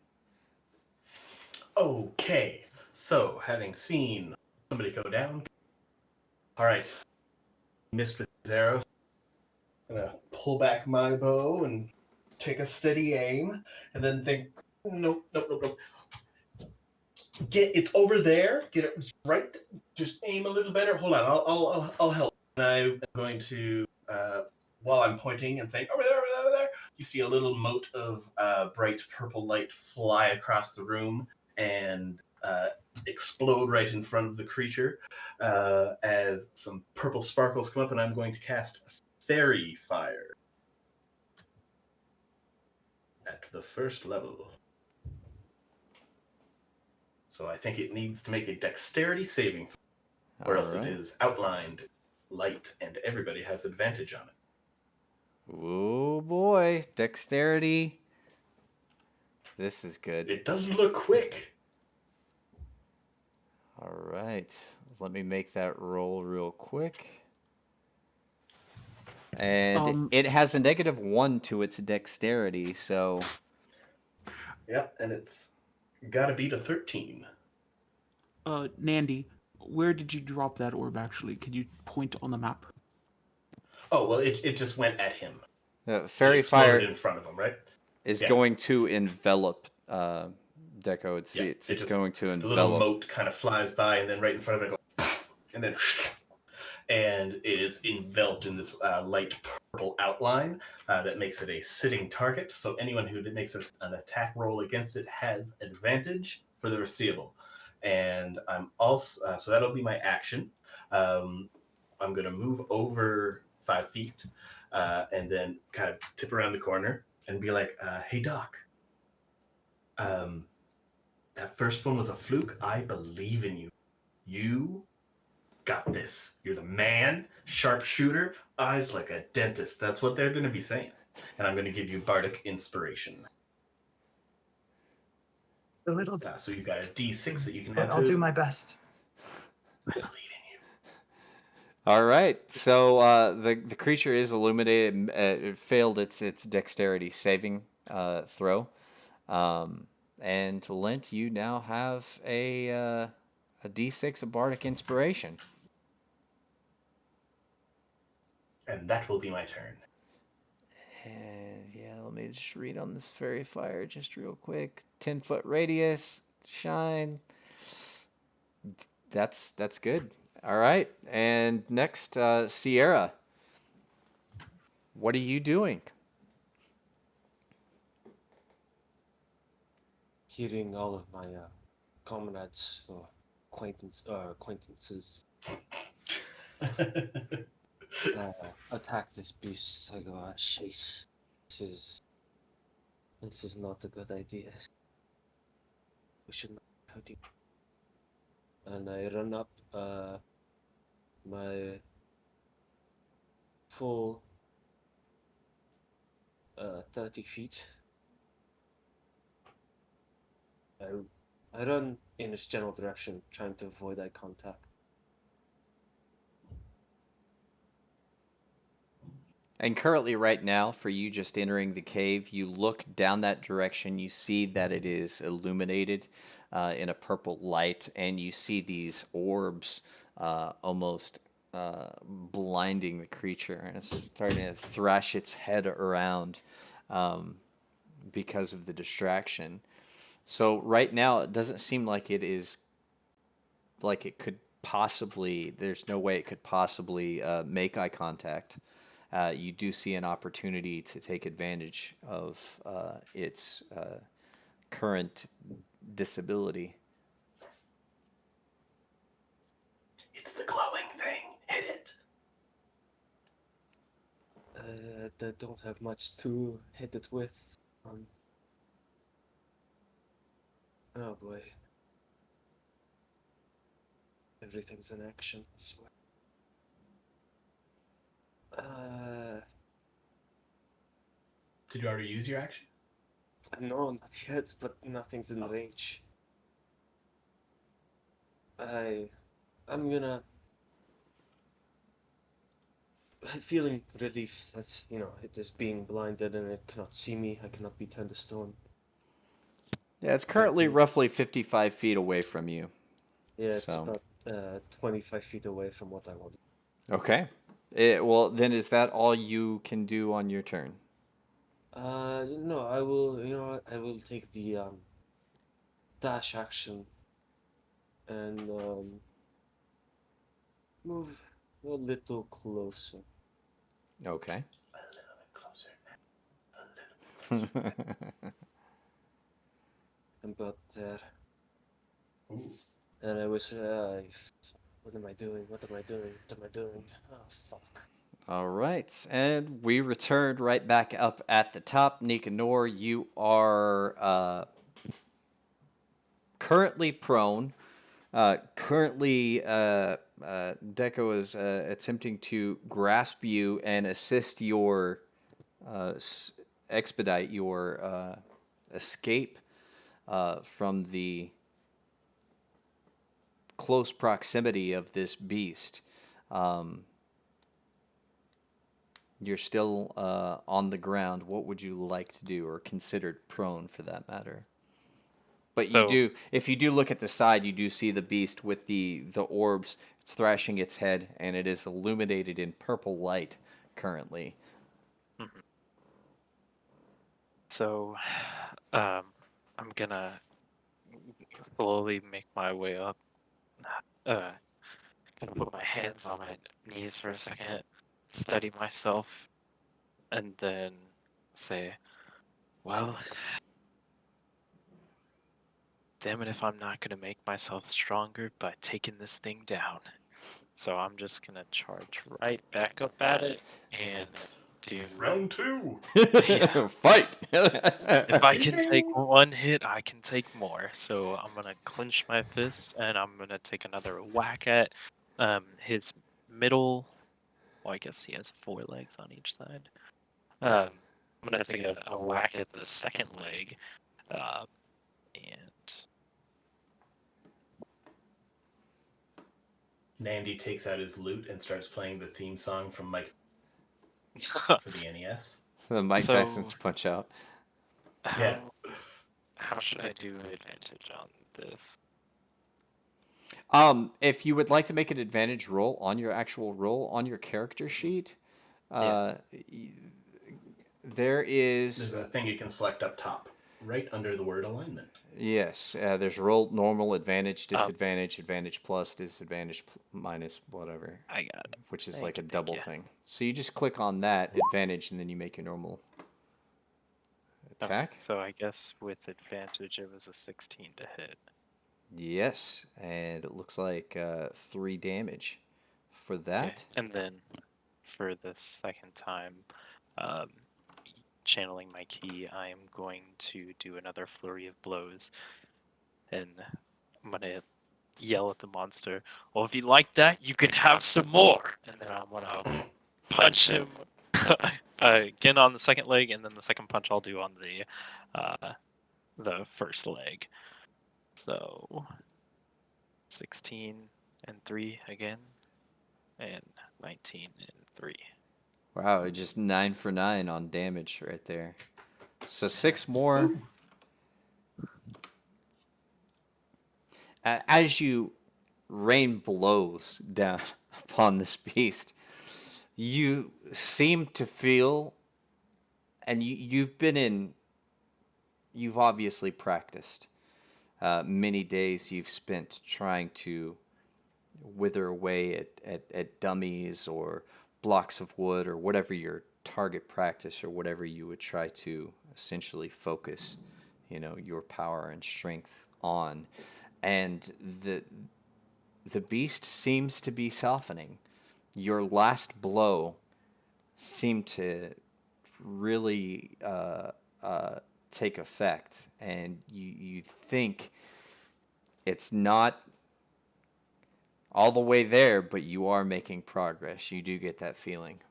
Okay, so having seen somebody go down, all right, missed with his arrow. I'm gonna pull back my bow and take a steady aim, and then think, nope, nope, nope, nope. It's over there. Get it right. Just aim a little better. Hold on, I'll help. And I'm going to, while I'm pointing and saying over there, over there, over there, you see a little mote of bright purple light fly across the room and explode right in front of the creature as some purple sparkles come up, and I'm going to cast Fairy Fire at the first level. So I think it needs to make a dexterity saving throw, or else it is outlined light and everybody has advantage on it. Oh boy, dexterity. This is good. It doesn't look quick. All right, let me make that roll real quick. And it has a -1 to its dexterity, so. Yep, and it's got to beat a 13. Nandy, where did you drop that orb actually? Could you point on the map? Oh, well, it just went at him. Fairy It Fire exploded in front of him, right? is Yeah. going to envelop Deco. It's just going to The little envelop. mote kind of flies by, and then right in front of it goes, and then, and it is enveloped in this light purple outline that makes it a sitting target. So anyone who makes an attack roll against it has advantage for the foreseeable. And I'm also so that'll be my action. I'm going to move over 5 feet and then kind of tip around the corner and be like, "Hey, Doc. That first one was a fluke. I believe in you. You got this. You're the man, sharpshooter, eyes like a dentist." That's what they're going to be saying. And I'm going to give you Bardic Inspiration. A little. So you've got a D6 that you can add to. I'll do my best. I believe in you. All right, so the creature is illuminated. It failed its dexterity saving throw, and Lent, you now have a D6 of Bardic Inspiration. And that will be my turn. And yeah, let me just read on this Fairy Fire just real quick. 10-foot radius, shine. That's good. All right, and next, Sierra. What are you doing? Hearing all of my comrades or acquaintances attack this beast, I go, "Chase, this is not a good idea. We should not be hurting." And I run up my full 30 feet. I run in its general direction, trying to avoid eye contact. And currently, right now, for you just entering the cave, you look down that direction, you see that it is illuminated in a purple light, and you see these orbs almost blinding the creature, and it's starting to thrash its head around because of the distraction. So right now, it doesn't seem like it is like it could possibly, there's no way it could possibly make eye contact. You do see an opportunity to take advantage of its current disability. It's the glowing thing. Hit it. They don't have much to hit it with. Oh boy. Everything's in action, I swear. Did you already use your action? No, not yet, but nothing's in range. I'm gonna feeling relief that it is being blinded and it cannot see me. I cannot be turned to stone. Yeah, it's currently roughly 55 feet away from you. Yeah, it's So, about 25 feet away from what I want. okay. Well, then is that all you can do on your turn? No, I will. I will take the dash action and move a little closer. Okay. A little bit closer. A little bit closer. About there. Ooh. And I was, what am I doing? What am I doing? What am I doing? Oh, fuck. All right, and we returned right back up at the top. Nicanor, you are currently prone. Deco is attempting to grasp you and assist your expedite your escape from the close proximity of this beast. You're still on the ground. What would you like to do, or considered prone for that matter? But you So do, if you do look at the side, you do see the beast with the orbs. It's thrashing its head, and it is illuminated in purple light currently. mhm. So, I'm gonna slowly make my way up. Uh, gonna put my hands on my knees for a second, steady myself, and then say, "Well, damn it if I'm not gonna make myself stronger by taking this thing down." So I'm just gonna charge right back up at it and do. Round 2. Yeah. Fight! If I can take one hit, I can take more. So I'm gonna clench my fist and I'm gonna take another whack at his middle. Well, I guess he has 4 legs on each side. I'm gonna take a whack at the second leg, and Nandy takes out his lute and starts playing the theme song from Mike for the NES. The Mike So- Tyson's Punch Out. Yeah. how should I do advantage on this? If you would like to make an advantage roll on your actual roll on your character sheet, there is There's a thing you can select up top, right under the word alignment. yes, there's roll normal, advantage, disadvantage, advantage plus, disadvantage minus, whatever, I got it. which is Thank like a you, thank double you. thing. So you just click on that advantage, and then you make your normal Okay, attack. so I guess with advantage, it was a 16 to hit. Yes, and it looks like 3 damage for Okay, that. and then for the second time, um, channeling my key, I am going to do another flurry of blows, and I'm gonna yell at the monster. Well, if you like that, you can have some more. And then I'm gonna punch him again on the second leg, and then the second punch I'll do on the first leg. So 16 and 3 again, and 19 and 3. Wow, just 9 for 9 on damage right there. So 6 more. As you rain blows down upon this beast, you seem to feel, and you've obviously practiced. Many days you've spent trying to wither away at dummies or blocks of wood or whatever your target practice or whatever you would try to essentially focus, your power and strength on. And the beast seems to be softening. Your last blow seemed to really take effect, and you think it's not all the way there, but you are making progress. You do get that feeling.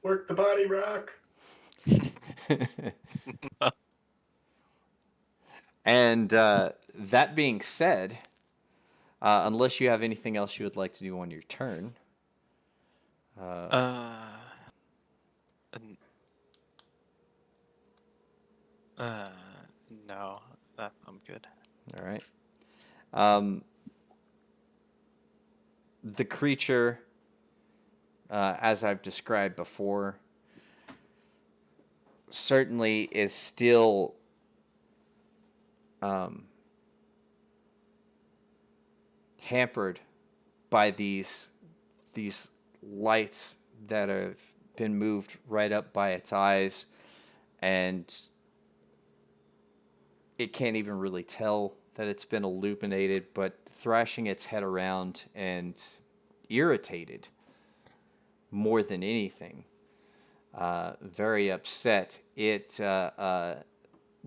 Work the body rock. And that being said, unless you have anything else you would like to do on your turn, N- uh, no, I'm good. All right. Um, the creature, as I've described before, certainly is still hampered by these lights that have been moved right up by its eyes, and it can't even really tell that it's been illuminated, but thrashing its head around and irritated more than anything, very upset, it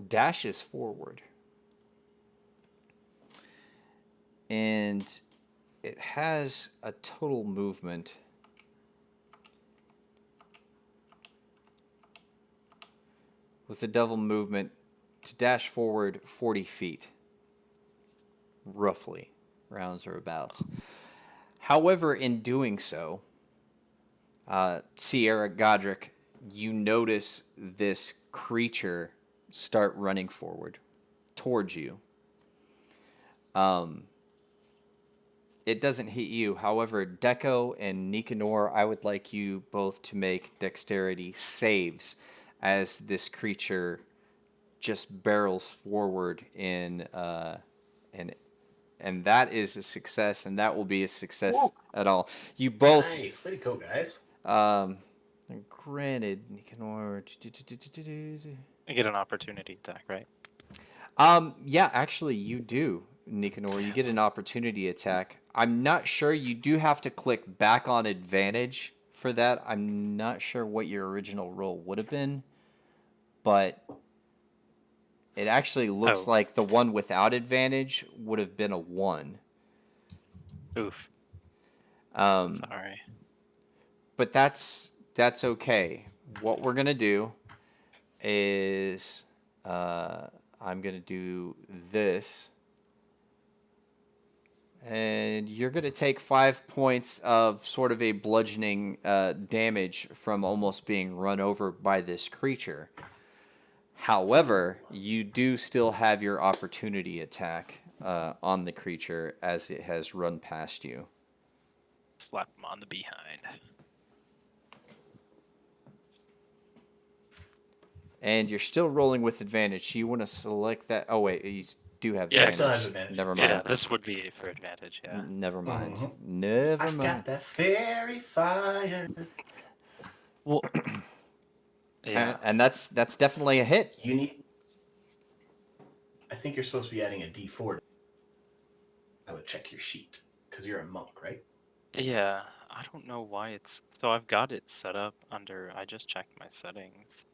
dashes forward. And it has a total movement with the double movement to dash forward 40 feet, roughly, rounds or abouts. However, in doing so, Sierra Godric, you notice this creature start running forward towards you. It doesn't hit you. However, Deco and Nicanor, I would like you both to make dexterity saves as this creature just barrels forward and that is a success, and that will be a success at all. You both, Nice. Way to go, guys. granted, Nicanor. I get an opportunity attack, right? Yeah, actually, you do, Nicanor. You get an opportunity attack. I'm not sure. You do have to click back on advantage for that. I'm not sure what your original roll would have been, but it actually looks Oh. like the one without advantage would have been a 1. Oof. Um, Sorry. but that's okay. What we're gonna do is I'm gonna do this, and you're gonna take 5 points of sort of a bludgeoning damage from almost being run over by this creature. However, you do still have your opportunity attack on the creature as it has run past you. Slap him on the behind. And you're still rolling with advantage. So you want to select that. Oh, wait, you do have Yeah, I advantage. still have advantage. Never mind. Yeah, this would be for advantage, yeah. Never mind. Mhm. Never I mind. got that fairy fire. Well, yeah. And that's definitely a hit. You need. I think you're supposed to be adding a D4. I would check your sheet because you're a monk, right? Yeah, I don't know why it's... So I've got it set up under... I just checked my settings.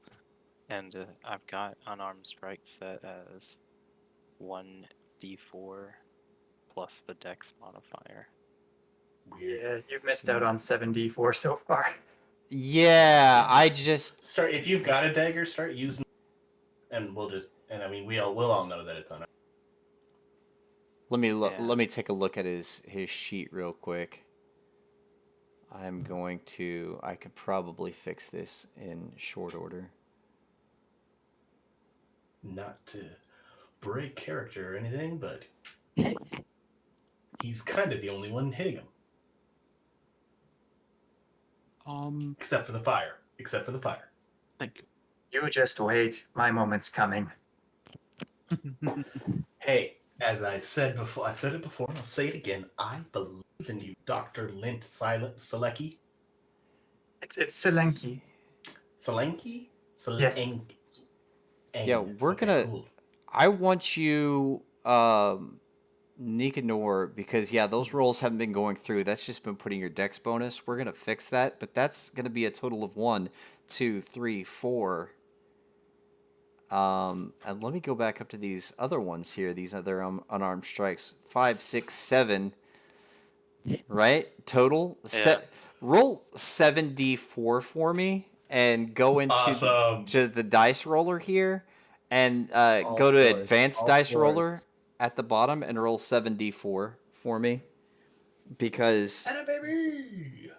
And I've got unarmed strike set as 1d4 plus the dex modifier. Weird. Yeah, you've missed out on 7d4 so far. Yeah, I just... Start if you've got a dagger, start using, and we'll just. And I mean, we'll all know that it's on. Let me Yeah. let me take a look at his sheet real quick. I'm going to... I could probably fix this in short order. Not to break character or anything, but he's kind of the only one hitting him, except for the fire. Except for the fire. Thank you. You just wait. My moment's coming. Hey, as I said before, I said it before, and I'll say it again. I believe in you, Dr. Lint Selecki. It's Selenki. Selenki? Yes. Yeah, we're gonna... Cool. I want you, Nicanor, because, yeah, those rolls haven't been going through. That's just been putting your dex bonus. We're going to fix that, but that's going to be a total of 1, 2, 3, 4. And let me go back up to these other ones here, these other unarmed strikes. 5, 6, 7, right? Total? Yeah. Roll 7d4 for me, and go into Awesome. to the dice roller here, and All go to fours, advanced all dice fours. roller at the bottom and roll 7d4 for me, because Atta baby!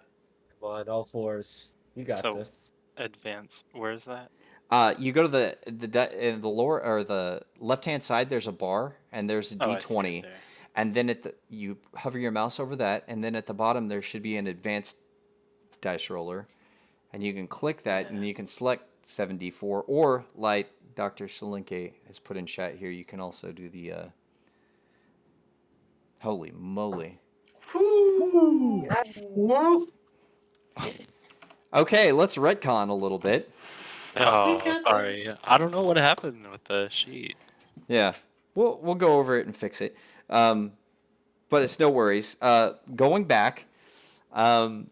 on, all fours. You got So- this. Advance. Where is that? You go to in the lower or the left hand side. There's a bar and there's a Oh, I see it D20, there. and then you hover your mouse over that, and then at the bottom there should be an advanced dice roller, and you can click that, and you can select 7D4, or like Dr. Solinke has put in chat here, you can also do the holy moly. Okay, let's retcon a little bit. Oh, got sorry. I don't know what happened with the sheet. Yeah, we'll go over it and fix it. But it's no worries. Going back, when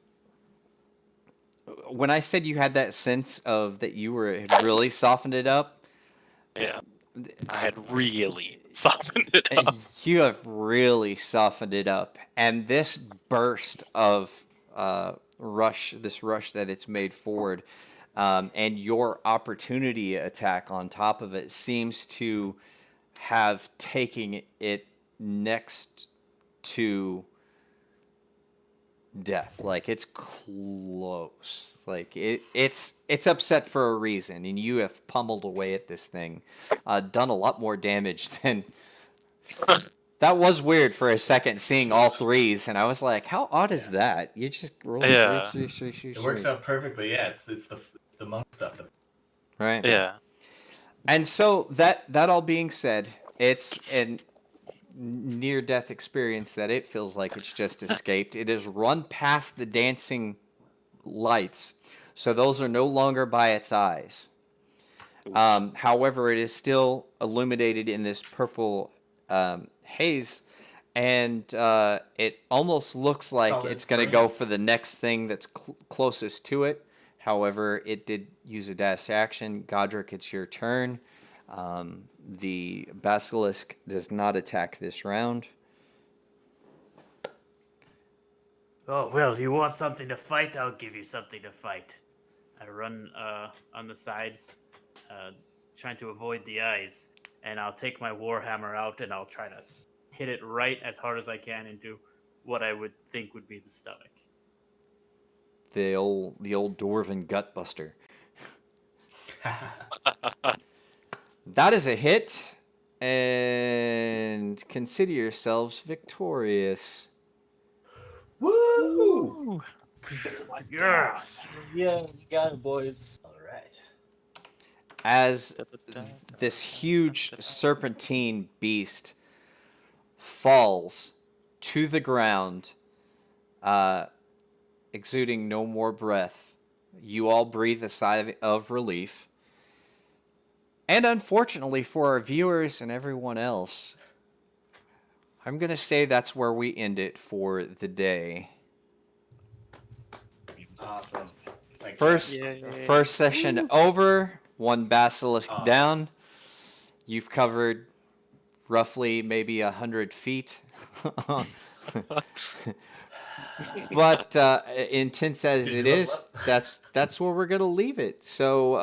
I said you had that sense of that you had really softened it up, Yeah. I had really softened it up. you have really softened it up, and this burst of rush that it's made forward, and your opportunity attack on top of it seems to have taken it next to death. Like it's close. Like it's upset for a reason, and you have pummeled away at this thing, done a lot more damage than. That was weird for a second, seeing all threes, and I was like, "How odd is that? You just roll Yeah. three, It works out perfectly. Yeah, it's the monk stuff. right?" Yeah. And so that all being said, it's an near death experience that it feels like it's just escaped. It has run past the dancing lights, so those are no longer by its eyes. However, it is still illuminated in this purple haze, and it almost looks like Colored it's going to go for the next thing that's closest to it. However, it did use a dash action. Godric, it's your turn. The basilisk does not attack this round. Oh, well, you want something to fight? I'll give you something to fight. I run on the side, trying to avoid the eyes, and I'll take my warhammer out and I'll try to hit it right as hard as I can into what I would think would be the stomach. The old dwarven gutbuster. That is a hit, and consider yourselves victorious. Woo! Yes! Yeah, you got it, boys. All right. As this huge serpentine beast falls to the ground, exuding no more breath, you all breathe a sigh of relief. And unfortunately for our viewers and everyone else, I'm going to say that's where we end it for the day. Awesome. Thanks, First, guys. first session over. One basilisk down. You've covered roughly maybe 100 feet. But intense as Did you it level is, up? that's where we're gonna leave it. So,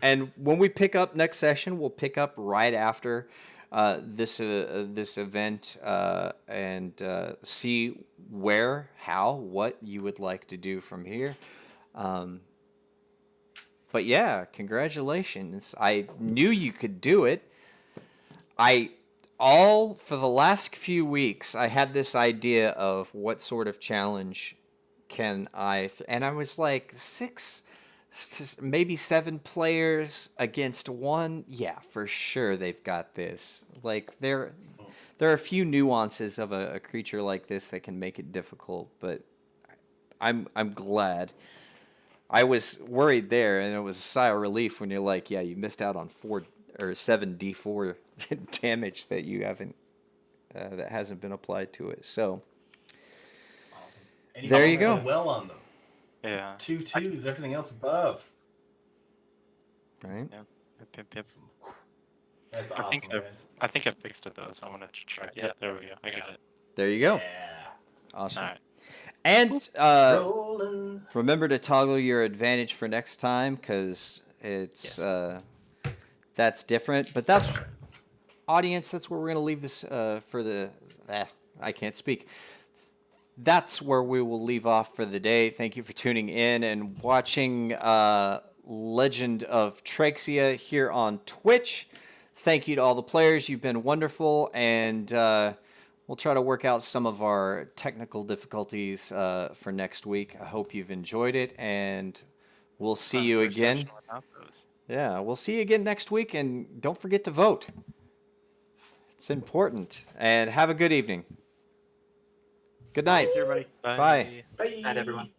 and when we pick up next session, we'll pick up right after this event and see where, how, what you would like to do from here. But yeah, congratulations! I knew you could do it. All for the last few weeks, I had this idea of what sort of challenge can and I was like maybe 7 players against one. Yeah, for sure they've got this. Like there are a few nuances of a creature like this that can make it difficult, but I'm glad. I was worried there, and it was a sigh of relief when you're like, yeah, you missed out on 4 or 7d4 damage that you haven't that hasn't been applied to it. So And there you rolled go. so well on them. Yeah. 2 2s, everything else above. Right? Yep. That's I think awesome, guys. I think I fixed it though, so I'm gonna try. Yeah, there we go. I got it. There you go. Yeah. Awesome. All right. And Rolling. remember to toggle your advantage for next time, because it's that's different. But that's audience. That's where we're gonna leave this for the. I can't speak. that's where we will leave off for the day. Thank you for tuning in and watching Legend of Trexia here on Twitch. Thank you to all the players. You've been wonderful, and we'll try to work out some of our technical difficulties for next week. I hope you've enjoyed it, and we'll see you again. Reception without those. Yeah, we'll see you again next week, and don't forget to vote. It's important. And have a good evening. Good night. Thanks, everybody. Bye. Bye. Night, everyone.